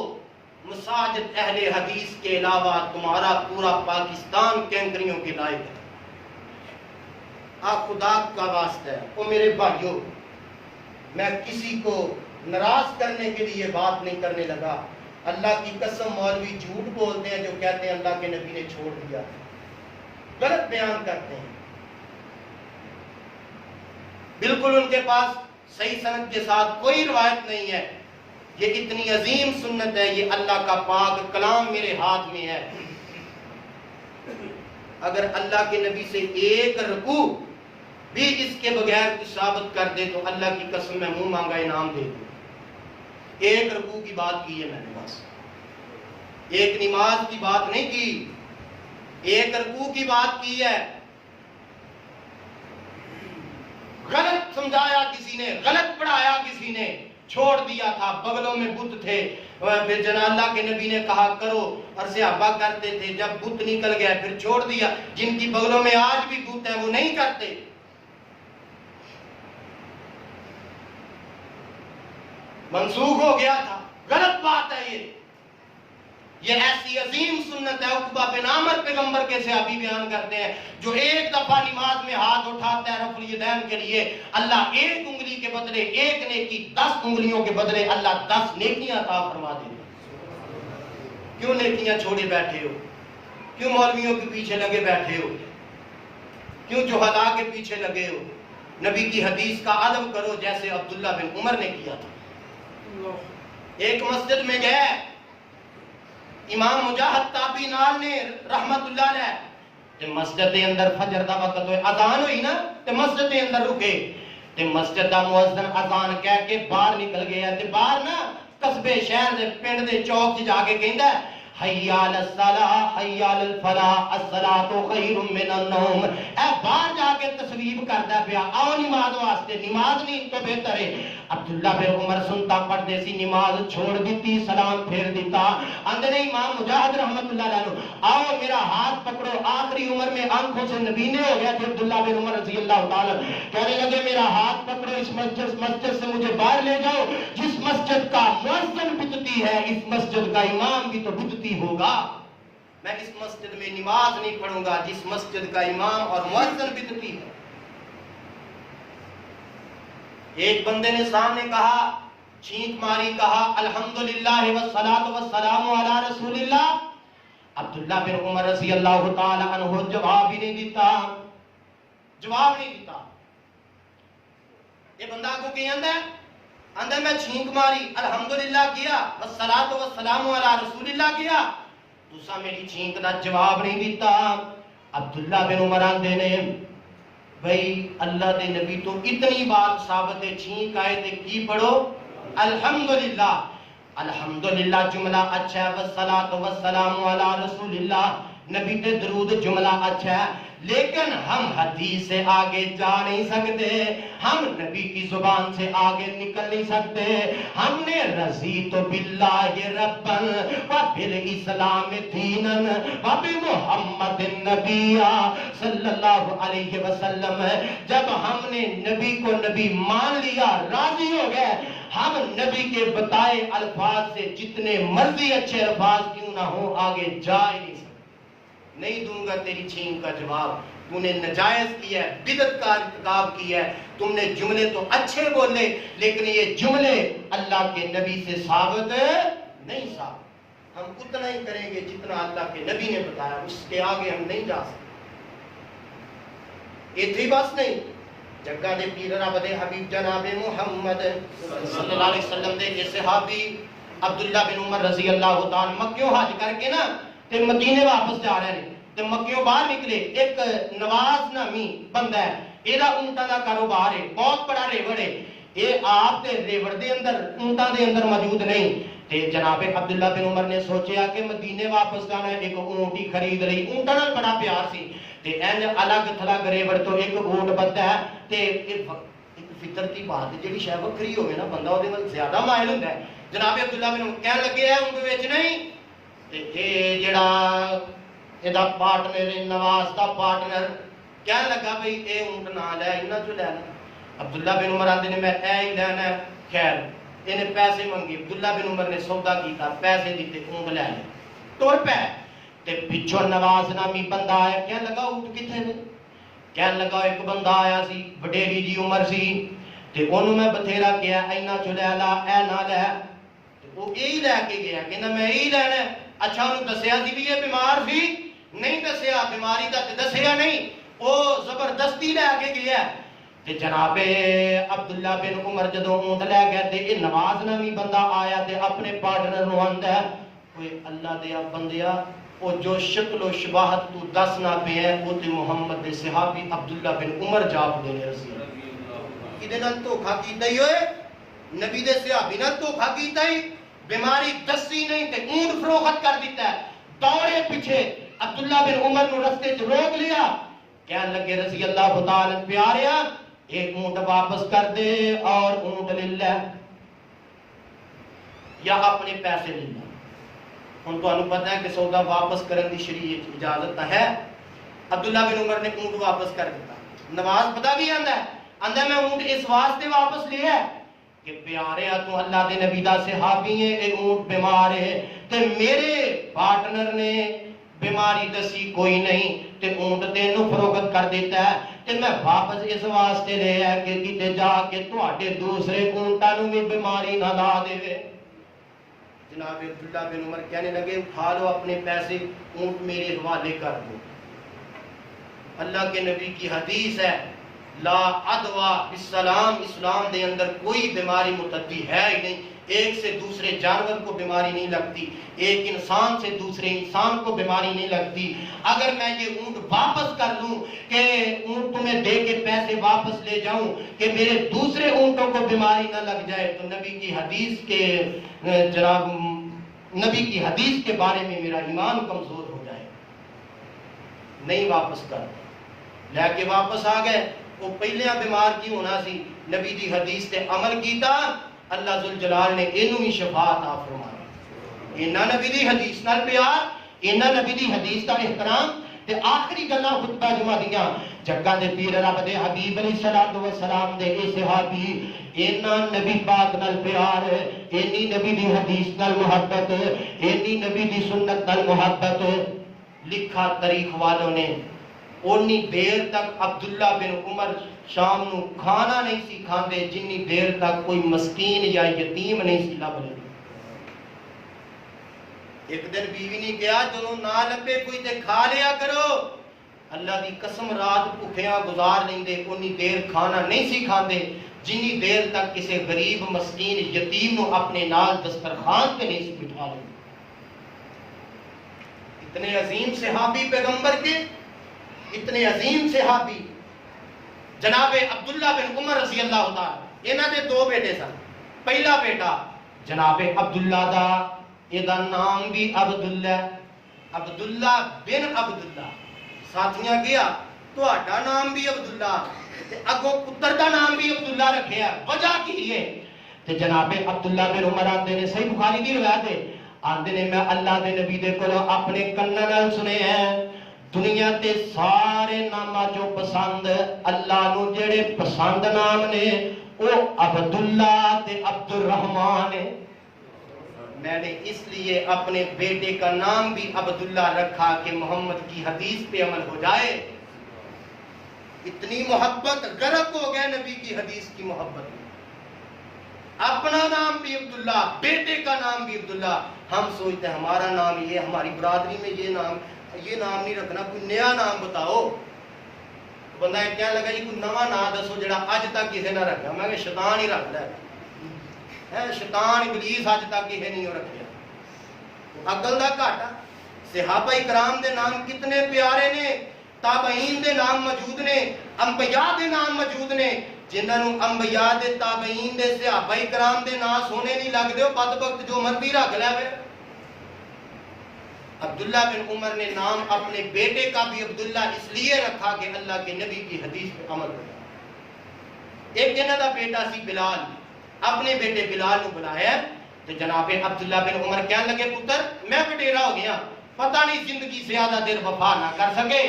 مساجد اہل حدیث کے علاوہ تمہارا پورا پاکستان کینکریوں کے لائق ہے. آپ خدا کا واسطہ ہے او میرے بھائیوں, میں کسی کو ناراض کرنے کے لیے بات نہیں کرنے لگا. اللہ کی قسم مولوی جھوٹ بولتے ہیں جو کہتے ہیں اللہ کے نبی نے چھوڑ دیا, غلط بیان کرتے ہیں. بالکل ان کے پاس صحیح سند کے ساتھ کوئی روایت نہیں ہے. یہ اتنی عظیم سنت ہے, یہ اللہ کا پاک کلام میرے ہاتھ میں ہے. اگر اللہ کے نبی سے ایک رکوع بھی اس کے بغیر کچھ ثابت کر دے تو اللہ کی قسم میں منہ مانگا انعام دے دوں. ایک رکوع کی بات کی ہے میں نے, بس ایک نماز کی بات نہیں کی, ایک رکوع کی بات کی ہے. غلط سمجھایا کسی نے, غلط پڑھایا کسی نے, چھوڑ دیا تھا. بغلوں میں بت تھے, جنا اللہ کے نبی نے کہا کرو اور صحابہ کرتے تھے, جب بت نکل گیا پھر چھوڑ دیا. جن کی بغلوں میں آج بھی بت ہیں وہ نہیں کرتے. منسوخ ہو گیا تھا, غلط بات ہے یہ. یہ ایسی عظیم سنت ہے، عقبہ بن عامر پیغمبر کے صحابی بیان کرتے ہیں، جو ایک دفعہ نماز میں ہاتھ اٹھاتا ہے رفع الیدین کے لیے، اللہ ایک انگلی کے بدلے ایک نیکی 10 انگلیوں کے بدلے اللہ 10 نیکیاں عطا فرما دیتا ہے۔ کیوں نیکیاں چھوڑے بیٹھے ہو؟ کیوں مولویوں کے پیچھے لگے بیٹھے ہو؟ کیوں جہلا کے پیچھے لگے ہو؟ نبی کی حدیث کا ادب کرو جیسے عبداللہ بن عمر نے کیا تھا۔ ایک مسجد میں گئے، امام مجاہد تابعی نال نے رحمت اللہ علیہ تے مسجد دے اندر فجر دا وقت ہوئے، اذان ہوئی نا تے مسجد دے اندر رکے تے مسجد دا مؤذن اذان کہہ کے باہر نکل گیا تے باہر نا قصبے شہر دے پنڈ دے چوک جا کے کہندا ہے حی علی الصلاۃ حی علی الفلاح الصلاۃ خیر من النوم۔ اے باہر جا کے تصویب کردا پیا آؤ نماز واسطے، نماز نہیں تو بہتر ہے۔ عبداللہ بن عمر سنتا پڑھتے سی، نماز چھوڑ دیتی، سلام پھیر دیتا، اندر امام مجاہد رحمت اللہ علیہ آؤ میرا ہاتھ پکڑو، آخری عمر میں آنکھوں سے نبینے ہو گیا تھے عبداللہ بن عمر رضی اللہ تعالیٰ، کہنے لگے میرا ہاتھ پکڑو، اس مسجد سے مجھے باہر لے جاؤ، جس مسجد کا مؤذن بدعتی ہے اس مسجد کا امام بھی تو بدعتی ہوگا، میں اس مسجد میں نماز نہیں پڑھوں گا جس مسجد کا امام اور مؤذن بدعتی ہے۔ ایک بندے نے سامنے کہا، چھینک ماری، کہا الحمدللہ والصلاۃ والسلام علی رسول اللہ۔ عبداللہ بن عمر رضی اللہ تعالی عنہ جواب ہی نہیں دیتا، جواب نہیں دیتا۔ یہ بندہ کو کہ اندر میں چھینک ماری، الحمدللہ کیا، والصلاۃ والسلام علی رسول اللہ کیا، تسا میری چھینک دا جواب نہیں دیتا۔ عبداللہ بن عمر آندے نے بھئی اللہ دے نبی تو اتنی بات ثابت ہے، چھینک آئے تے کی پڑھو الحمدللہ۔ الحمدللہ جملہ اچھا ہے، والصلاۃ والسلام علی رسول اللہ نبی تے درود جملہ اچھا ہے، لیکن ہم حدیث سے آگے جا نہیں سکتے، ہم نبی کی زبان سے آگے نکل نہیں سکتے۔ ہم نے رضیت باللہ ربا وبالاسلام دینا وبمحمد النبی صلی اللہ علیہ وسلم، جب ہم نے نبی کو نبی مان لیا، راضی ہو گئے، ہم نبی کے بتائے الفاظ سے جتنے مرضی اچھے الفاظ کیوں نہ ہو آگے جا ہی نہیں سکتے۔ نہیں دوں گا تیری چھین کا جواب، تو نے نجائز کیا ہے، بدعت کا ارتکاب کیا ہے، تم نے جملے تو اچھے بولے لیکن یہ جملے اللہ کے نبی سے ثابت نہیں ثابت۔ ہم اتنا ہی کریں گے جتنا اللہ کے نبی نے بتایا، اس کے آگے ہم نہیں جا سکتے۔ یہ تھی بس نہیں، جگہ دے پیر رب دے حبیب جناب محمد صلی اللہ علیہ وسلم دے یہ صحابی عبداللہ بن عمر رضی اللہ تعالی مکیوں حج کر کے نا تے مدینے واپس جا رہے ہیں تے مکیوں باہر نکلے، ایک نواز نامی بندہ ہے، یہ اونٹاں دا کاروبار ہے، بہت بڑا ریوڑ ہے، یہ آپ تے ریوڑ دے اندر اونٹاں دے اندر موجود نہیں تے جناب عبداللہ بن عمر نے سوچیا کہ مدینے واپس جانا ہے، ایک اونٹ ہی خرید لئی، اونٹاں نال بڑا پیار سی تے انج الگ تھلگ ریوڑ تو ایک اونٹ بنتا ہے تے ایک فطرتی بات ہے، جڑی شے وکری ہوے نا بندہ اودے نال زیادہ مائل ہوندا ہے۔ جناب عبداللہ بن عمر کہن لگے ہے اونٹ وچ نہیں تے اے جڑا ادا پارٹنر نواز دا پارٹنر کہنے لگا بھئی اے اونٹ نہ لے، انہاں چوں لے لے۔ عبداللہ بن عمر آندے نے میں اے ہی لینا ہے، خیر انہیں پیسے منگے، عبداللہ بن عمر نے سودا کیتا، پیسے دیتے، اونٹ لے لے، ٹر پے تے پچھوں نواز نامی بندہ آیا، کہنے لگا اونٹ کتنے نے؟ کہنے لگا ایک بندہ آیا سی، وڈیری جی عمر سی تے اونوں میں بتھیرا کیا انہاں چوں لے لا، اے نہ لے، تے او یہی لے کے گیا، کہندا میں یہی لینا ہے۔ اچھا انہوں دسیا سی بھی یہ بیمار سی؟ نہیں دسیا، بیماری دا تے دسیا نہیں، او زبردستی لے کے گیا۔ تے جناب عبداللہ بن عمر جدوں اونٹ لے گئے تے یہ نواز نامی بندہ آیا تے اپنے پارٹنر نوں آندا ہے کوئی اللہ دیا بندیا او جو شکل و شباہت تو دسنا پے ہے او تے محمد دے صحابی عبداللہ بن عمر جاپ دے رضی اللہ۔ کدے نال دھوکھا کیتا ہی ہوئے، نبی دے صحابی نال دھوکھا کیتا ہی، بیماری دسی نہیں تے اونٹ فروخت کر دیتا ہے، دوڑے پیچھے عبداللہ بن عمر نو رستے چ روک لیا، کہنے لگے رضی اللہ تعالی پیاریا ایک اونٹ واپس کر دے اور اونٹ لے لے یا اپنے پیسے لے لے۔ ہن تانوں پتہ ہے کہ سودا واپس کرن دی شریعت اجازت ہے۔ عبداللہ بن عمر نے اونٹ واپس کر دیتا۔ نواز پتہ بھی آندا ہے میں اونٹ اس واسطے واپس لیا ہے کہ پیارے تو اللہ دے نبی دا صحابی ہے، اے اونٹ بیمار ہے تے میرے پارٹنر نے بیماری دسی کوئی نہیں تے اونٹ تینوں فروخت کر دیتا ہے تے میں واپس اس واسطے لے آیا کہ کتے جا کے تواڈے دوسرے اونٹاں نوں بھی بیماری نہ لا دے۔ جناب عبداللہ بن عمر کہنے لگے اٹھا لو اپنے پیسے، اونٹ میرے حوالے کر دو۔ اللہ کے نبی کی حدیث ہے لا عدوہ بالسلام، اسلام دے اندر کوئی بیماری متعدی ہے ہی نہیں، ایک سے دوسرے جانور کو بیماری نہیں لگتی، ایک انسان سے دوسرے انسان کو بیماری نہیں لگتی۔ اگر میں یہ اونٹ واپس کر لوں کہ اونٹ تمہیں دے کے پیسے واپس لے جاؤں کہ میرے دوسرے اونٹوں کو بیماری نہ لگ جائے تو نبی کی حدیث کے جناب نبی کی حدیث کے بارے میں میرا ایمان کمزور ہو جائے، نہیں واپس کر لے کے واپس آ گئے۔ وہ پہلے بیمار کی ہونا سی، نبی دی حدیث تے عمل کیتا، اللہ ذوالجلال نے اینوں ہی شفا عطا فرمائی۔ اینا نبی دی حدیث نال پیار، اینا نبی دی حدیث دا احترام تے آخری گلاں خطبہ جمعہ دیاں جگہ دے پیر رب دے حبیب علیہ الصلوۃ والسلام دے اے صحابی اینا نبی پاک نال پیار، اینی نبی دی حدیث نال محبت، اینی نبی دی سنت نال محبت، لکھا تاریخ والوں نے اونی دیر تک عبداللہ بن عمر شام نو کھانا نہیں سی کھاندے جنی دیر تک کوئی مسکین یا یتیم نہیں سی لب لے۔ ایک دن بیوی نے کہا چلو نہ لبے کوئی تے کھا لیا کرو، اللہ دی قسم رات بھوکیاں گزار لیندے، اونی دیر کھانا نہیں سی کھاندے جنی دیر تک کسی غریب مسکین یتیم نو اپنے نال دسترخوان پہ نہیں سی بٹھا لے۔ اتنے عظیم صحابی پیغمبر کے، اتنے عظیم صحابی جناب عبداللہ بن عمر رضی اللہ تعالی، انہاں دے دو بیٹے سن۔ پہلا بیٹا جناب عبداللہ دا، یہ دا نام بھی عبداللہ، عبداللہ بن عبداللہ۔ ساتھیاں گیا تہاڈا نام بھی عبداللہ تے اگوں پتر دا نام بھی عبداللہ رکھیا، وجہ کی ہے تے جناب عبداللہ بن عمر آندے نے، صحیح بخاری دی روایت ہے، آندے نے میں اللہ دے نبی دے کولوں اپنے کناں نال سنے ہیں دنیا تے سارے نامہ جو پسند اللہ نو جڑے پسند نام نے او عبداللہ تے عبد الرحمن ہے۔ میں نے اس لیے اپنے بیٹے کا نام بھی عبداللہ رکھا کہ محمد کی حدیث پہ عمل ہو جائے۔ اتنی محبت، غرق ہو گئے نبی کی حدیث کی محبت میں۔ اپنا نام بھی عبداللہ، بیٹے کا نام بھی عبداللہ۔ ہم سوچتے ہیں ہمارا نام یہ، ہماری برادری میں یہ نام نہیں رکھنا، کوئی نیا نام بتاؤ۔ بندہ کہنے لگا جی کوئی نواں نام دسو جڑا اج تک کسی نہ رکھا۔ میں کہ شیطان ہی رکھتا ہے، شیطان ابلیس اج تک کسی نہیں رکھیا۔ عقل دا گھاٹا۔ صحابہ کرام دے نام کتنے پیارے نے، تابعین دے نام موجود نے، انبیاء دے نام موجود نے، جنہاں نوں انبیاء دے تابعین دے صحابہ کرام دے نام سونے نہیں لگدے، او بدبخت جو مرضی رکھ لے۔ عبداللہ بن عمر نے نام اپنے بیٹے کا بھی عبداللہ اس لیے رکھا کہ اللہ کے نبی کی حدیث پہ عمل ہو جائے۔ ایک جنہ دا بیٹا سی بلال، اپنے بیٹے بلال کو بلایا تو جناب عبداللہ بن عمر کہنے لگے پتر میں وڈیرا ہو گیا، پتہ نہیں زندگی زیادہ دیر وفا نہ کر سکے،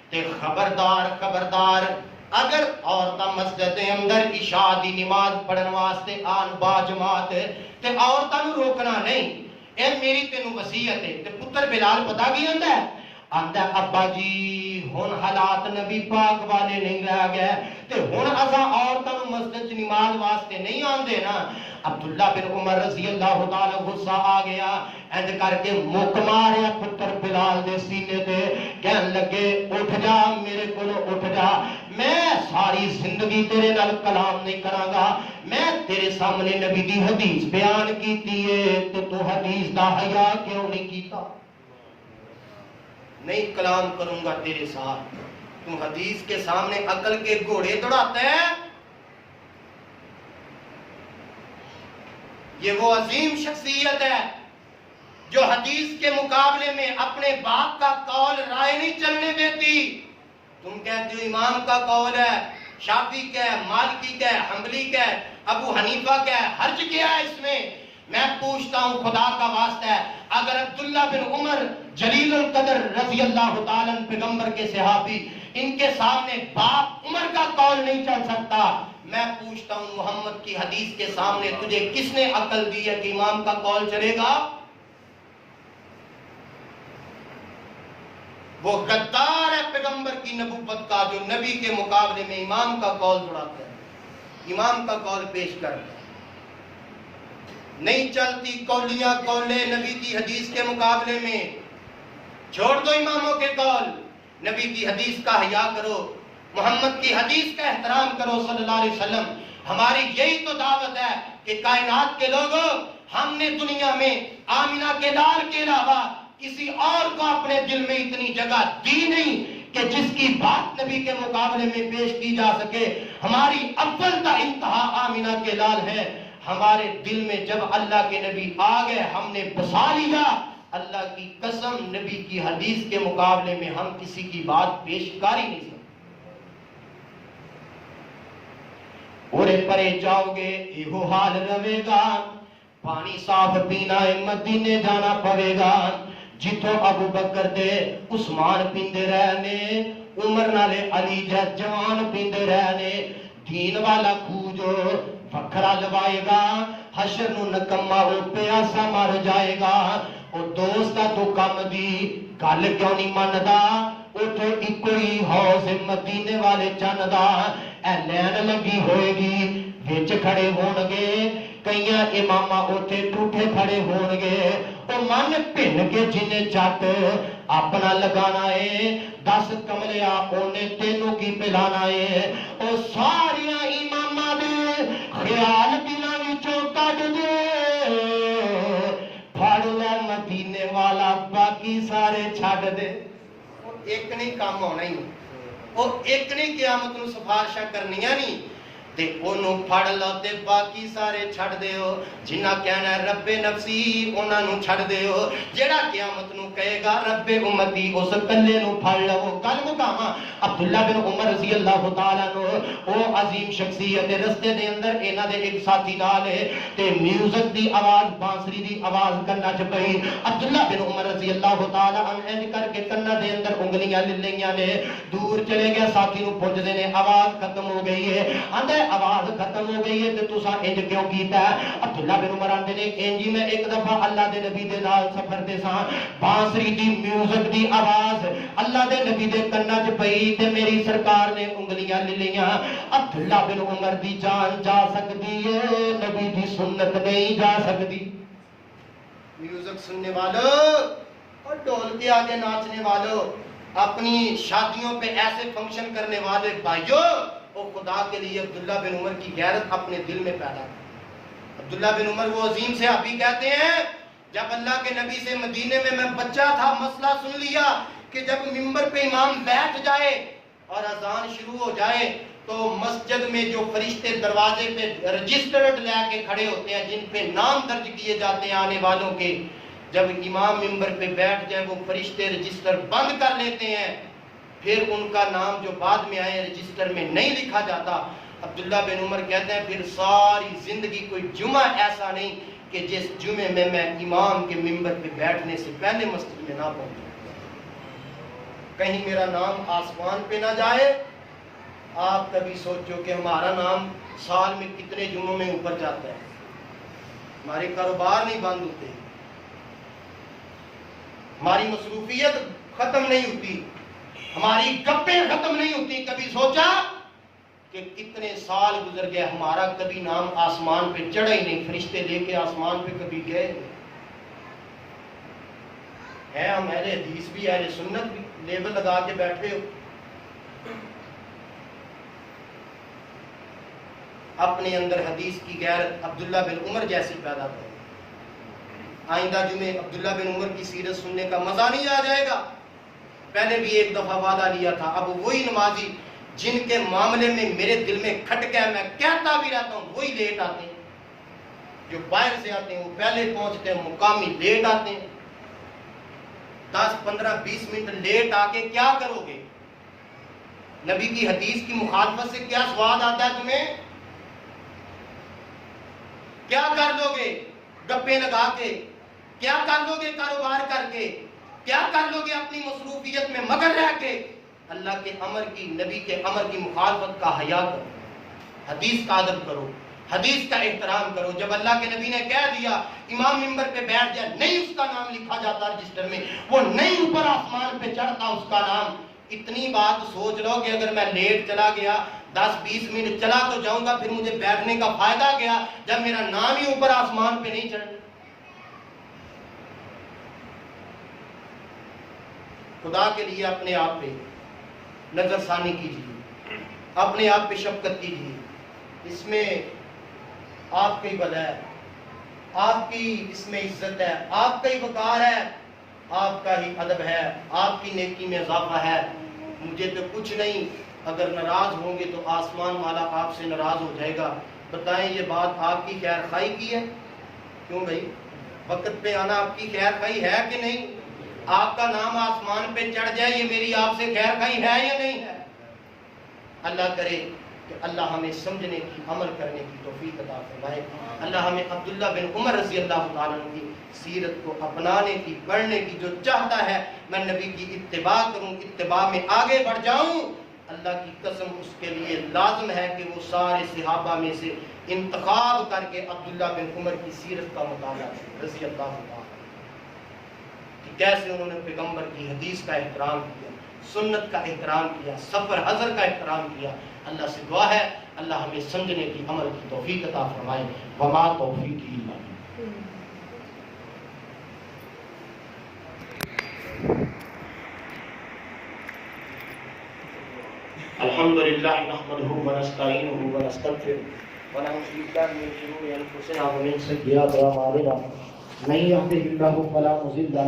تے خبردار اگر عورتاں مسجد اندر عشاء دی نماز پڑھن واسطے آن با جماعت تے عورتاں نوں روکنا نہیں، اے میری تینوں وصیت ہے۔ تے پتر بلال پتہ کی آندا ہے؟ آندا ابا جی ہن حالات نبی پاک والے نہیں رہ گئے تے ہن اساں عورتاں نوں مسجد نماز واسطے نہیں آندے نا۔ عبداللہ بن عمر رضی اللہ تعالی غصہ آ گیا، اینج کر کے مک ماریا پتر بلال دے سینے تے، کہن لگے اٹھ جا میرے کولوں اٹھ جا، میں ساری زندگی تیرے نال کلام نہیں کراں گا، میں تیرے سامنے نبی دی حدیث بیان کیتی ہے تے تو حدیث دا حیا کیوں نہیں کیتا؟ نہیں کلام کروں گا تیرے ساتھ، تم حدیث کے سامنے عقل کے گھوڑے دوڑاتا ہے۔ یہ وہ عظیم شخصیت ہے جو حدیث کے مقابلے میں اپنے باپ کا قول رائے نہیں چلنے دیتی۔ تم کہتے ہو امام کا قول ہے، شافعی کا ہے، مالکی کا ہے، حنبلی کا ہے، ابو حنیفہ کا ہے، حرج کیا ہے اس میں؟ میں پوچھتا ہوں خدا کا واسطہ ہے، اگر عبداللہ بن عمر جلیل القدر رضی اللہ تعالیٰ پیغمبر کے صحابی، ان کے سامنے باپ عمر کا قول نہیں چل سکتا، میں پوچھتا ہوں محمد کی حدیث کے سامنے تجھے کس نے عقل دی ہے کہ امام کا قول چلے گا؟ وہ غدار ہے پیغمبر کی نبوت کا جو نبی کے مقابلے میں امام کا قول دوڑاتا ہے، امام کا قول پیش کرتا ہے۔ نہیں چلتی قولیاں قولے نبی کی حدیث کے مقابلے میں، چھوڑ دو اماموں کے قول، نبی کی حدیث کا حیا کرو، محمد کی حدیث کا احترام کرو صلی اللہ علیہ وسلم۔ ہماری یہی تو دعوت ہے کہ کائنات کے لوگوں، ہم نے دنیا میں آمنہ کے لال کے علاوہ کسی اور کو اپنے دل میں اتنی جگہ دی نہیں کہ جس کی بات نبی کے مقابلے میں پیش کی جا سکے۔ ہماری اول تا انتہا آمنہ کے لال ہے۔ ہمارے دل میں جب اللہ کے نبی آ گئے ہم نے بسا لیا، اللہ کی قسم نبی کی حدیث کے مقابلے میں ہم کسی کی بات پیش کر ہی نہیں سکتے۔ اورے پرے جاؤ گے ایہو حال رہے گا، پانی صاف پینا ہے مدینے جانا پڑے گا، جتوں ابو بکر دے عثمان پیندے رہنے، عمر نالے علی جے جوان پیندے رہنے، دین والا کھوجو وکھرا لوائے گا، حشر نو نکما او پیاسا مر جائے گا۔ او دوستا تو کم دی گل کیوں نہیں مندا، اٹھو ایکو ہی حوض مدینے والے جاندا، اے لین لگی ہوئے گی وچ کھڑے ہون گے، کئیاں امامہ اوتھے ٹوٹے کھڑے ہون گے، او من پھن کے جنہیں چٹ اپنا لگانا ہے، 10 کملیا اونے تینوں کی پلانا ہے، او ساریاں امامہ دے خیال دلاں وچوں کڈ دے، پھڑ لے مدینے والا باقی سارے چھڈ دے۔ او ایک نہیں کام ہونا ہی، او ایک نہیں قیامت نو سفارشاں کرنیاں نہیں، تے اونوں پھڑ لو تے باقی سارے چھڑ دیو، جنہ کہنا ہے رب نفسی انہاں نو چھڑ دیو، جیڑا قیامت نو کہے گا رب امتی اس کلے نو پھڑ لو۔ گل مکاواں عبداللہ بن عمر رضی اللہ تعالیٰ عنہ او عظیم شخصیت، رستے دے اندر انہاں دے ایک ساتھی نال ہے تے میوزک دی آواز بانسری دی آواز کنا چ پئی، عبداللہ بن عمر رضی اللہ تعالیٰ عنہ انج کر کے کنا دے اندر انگلیاں لے لیاں نے، دور چلے گیا ساتھی نو پہنچدے نے آواز ختم ہو گئی ہے، آندا آواز ختم ہو گئی ہے تے تساں انج کیوں کیتا ہے؟ عبداللہ بن عمر آندے نے انجی میں ایک دفعہ اللہ دے نبی دے نال سفر تے ساں، بانسری دی میوزک دی آواز اللہ دے نبی دے کنا چ پئی تے میری سرکار نے انگلیاں لے لیاں۔ عبداللہ بن عمر دی جان جا سکتی ہے، نبی دی سنت نہیں جا سکتی۔ میوزک سننے والوں اور ڈول کے آگے ناچنے والوں، اپنی شادیوں پہ ایسے فنکشن کرنے والے بھائیوں، وہ خدا کے لیے عبداللہ بن عمر کی غیرت اپنے دل میں پیدا کر۔ عبداللہ بن عمر وہ عظیم صحابی کہتے ہیں جب اللہ کے نبی سے مدینے میں بچہ تھا، مسئلہ سن لیا کہ جب ممبر پہ امام بیٹھ جائے اور اذان شروع ہو جائے تو مسجد میں جو فرشتے دروازے پہ رجسٹرڈ لے کے کھڑے ہوتے ہیں جن پہ نام درج کیے جاتے ہیں آنے والوں کے، جب امام ممبر پہ بیٹھ جائے وہ فرشتے رجسٹر بند کر لیتے ہیں، پھر ان کا نام جو بعد میں آئے رجسٹر میں نہیں لکھا جاتا۔ عبداللہ بن عمر کہتے ہیں پھر ساری زندگی کوئی جمعہ ایسا نہیں کہ جس جمعے میں امام کے ممبر پہ بیٹھنے سے پہلے مسجد میں نہ پہنچوں، کہیں میرا نام آسمان پہ نہ جائے۔ آپ کبھی سوچو کہ ہمارا نام سال میں کتنے جمعوں میں اوپر جاتا ہے، ہمارے کاروبار نہیں بند ہوتے، ہماری مصروفیت ختم نہیں ہوتی، ہماری گپیں ختم نہیں ہوتی۔ کبھی سوچا کہ کتنے سال گزر گئے ہمارا کبھی نام آسمان پہ چڑھا ہی نہیں، فرشتے لے کے آسمان پہ کبھی گئے نہیں ہیں۔ ہم اہل حدیث بھی اہل سنت بھی لیبل لگا کے بیٹھے ہو، اپنے اندر حدیث کی غیرت عبداللہ بن عمر جیسی پیدا کرو۔ آئندہ جمعے عبداللہ بن عمر کی سیرت سننے کا مزہ نہیں آ جائے گا؟ پہلے بھی ایک دفعہ وعدہ لیا تھا، اب وہی نمازی جن کے معاملے میں میرے دل میں کھٹکا ہے، میں کہتا بھی رہتا ہوں، وہی لیٹ آتے ہیں۔ جو باہر سے آتے ہیں وہ پہلے پہنچتے ہیں، مقامی لیٹ آتے ہیں۔ 10 15 20 منٹ لیٹ آ کے کیا کرو گے؟ نبی کی حدیث کی مخالفت سے کیا سواد آتا ہے تمہیں؟ کیا کر لو گے گپے لگا کے؟ کیا کر لو گے کاروبار کر کے؟ کیا کر لو گے اپنی مصروفیت میں مگن رہ کے؟ اللہ کے امر کی، نبی کے امر کی مخالفت کا حیا کرو، حدیث کا ادب کرو، حدیث کا احترام کرو. جب اللہ کے نبی نے کہہ دیا امام منبر پہ بیٹھ جائے، نہیں اس کا نام لکھا جاتا رجسٹر میں، وہ نہیں اوپر آسمان پہ چڑھتا اس کا نام. اتنی بات سوچ لو کہ اگر میں لیٹ چلا گیا 10-20 منٹ چلا تو جاؤں گا، پھر مجھے بیٹھنے کا فائدہ گیا جب میرا نام ہی اوپر آسمان پہ نہیں چڑھ. خدا کے لیے اپنے آپ پہ نظر ثانی کیجیے، اپنے آپ پہ شفقت کیجیے. اس میں آپ کی بھلا ہے، آپ کی اس میں عزت ہے، آپ کا ہی وقار ہے، آپ کا ہی ادب ہے، آپ کی نیکی میں اضافہ ہے. مجھے تو کچھ نہیں. اگر ناراض ہوں گے تو آسمان والا آپ سے ناراض ہو جائے گا. بتائیں یہ بات آپ کی خیر خواہی کی ہے؟ کیوں بھائی؟ وقت پہ آنا آپ کی خیر خواہی ہے کہ نہیں؟ آپ کا نام آسمان پہ چڑھ جائے یہ میری آپ سے خیر خواہی ہے یا نہیں ہے؟ اللہ کرے کہ اللہ ہمیں سمجھنے کی، عمل کرنے کی توفیق عطا فرمائے. اللہ ہمیں عبداللہ بن عمر رضی اللہ تعالیٰ عنہ کی سیرت کو اپنانے کی، پڑھنے کی. جو چاہتا ہے میں نبی کی اتباع کروں، اتباع میں آگے بڑھ جاؤں، اللہ کی قسم اس کے لیے لازم ہے کہ وہ سارے صحابہ میں سے انتخاب کر کے عبداللہ بن عمر کی سیرت کا مطالعہ کرے رضی اللہ تعالیٰ، کہ کیسے انہوں نے پیغمبر کی حدیث کا احترام کیا، سنت کا احترام کیا، سفر حضر کا احترام کیا. اللہ سے دعا ہے اللہ ہمیں سمجھنے کی، عمل کی توفیق عطا فرمائے. وما توفیقی الا باللہ. الحمدللہ نحمده ونستعینه ونستغفره ونعوذ باللہ من شرور انفسنا ومن سیئات اعمالنا من يهده الله فلا مضل له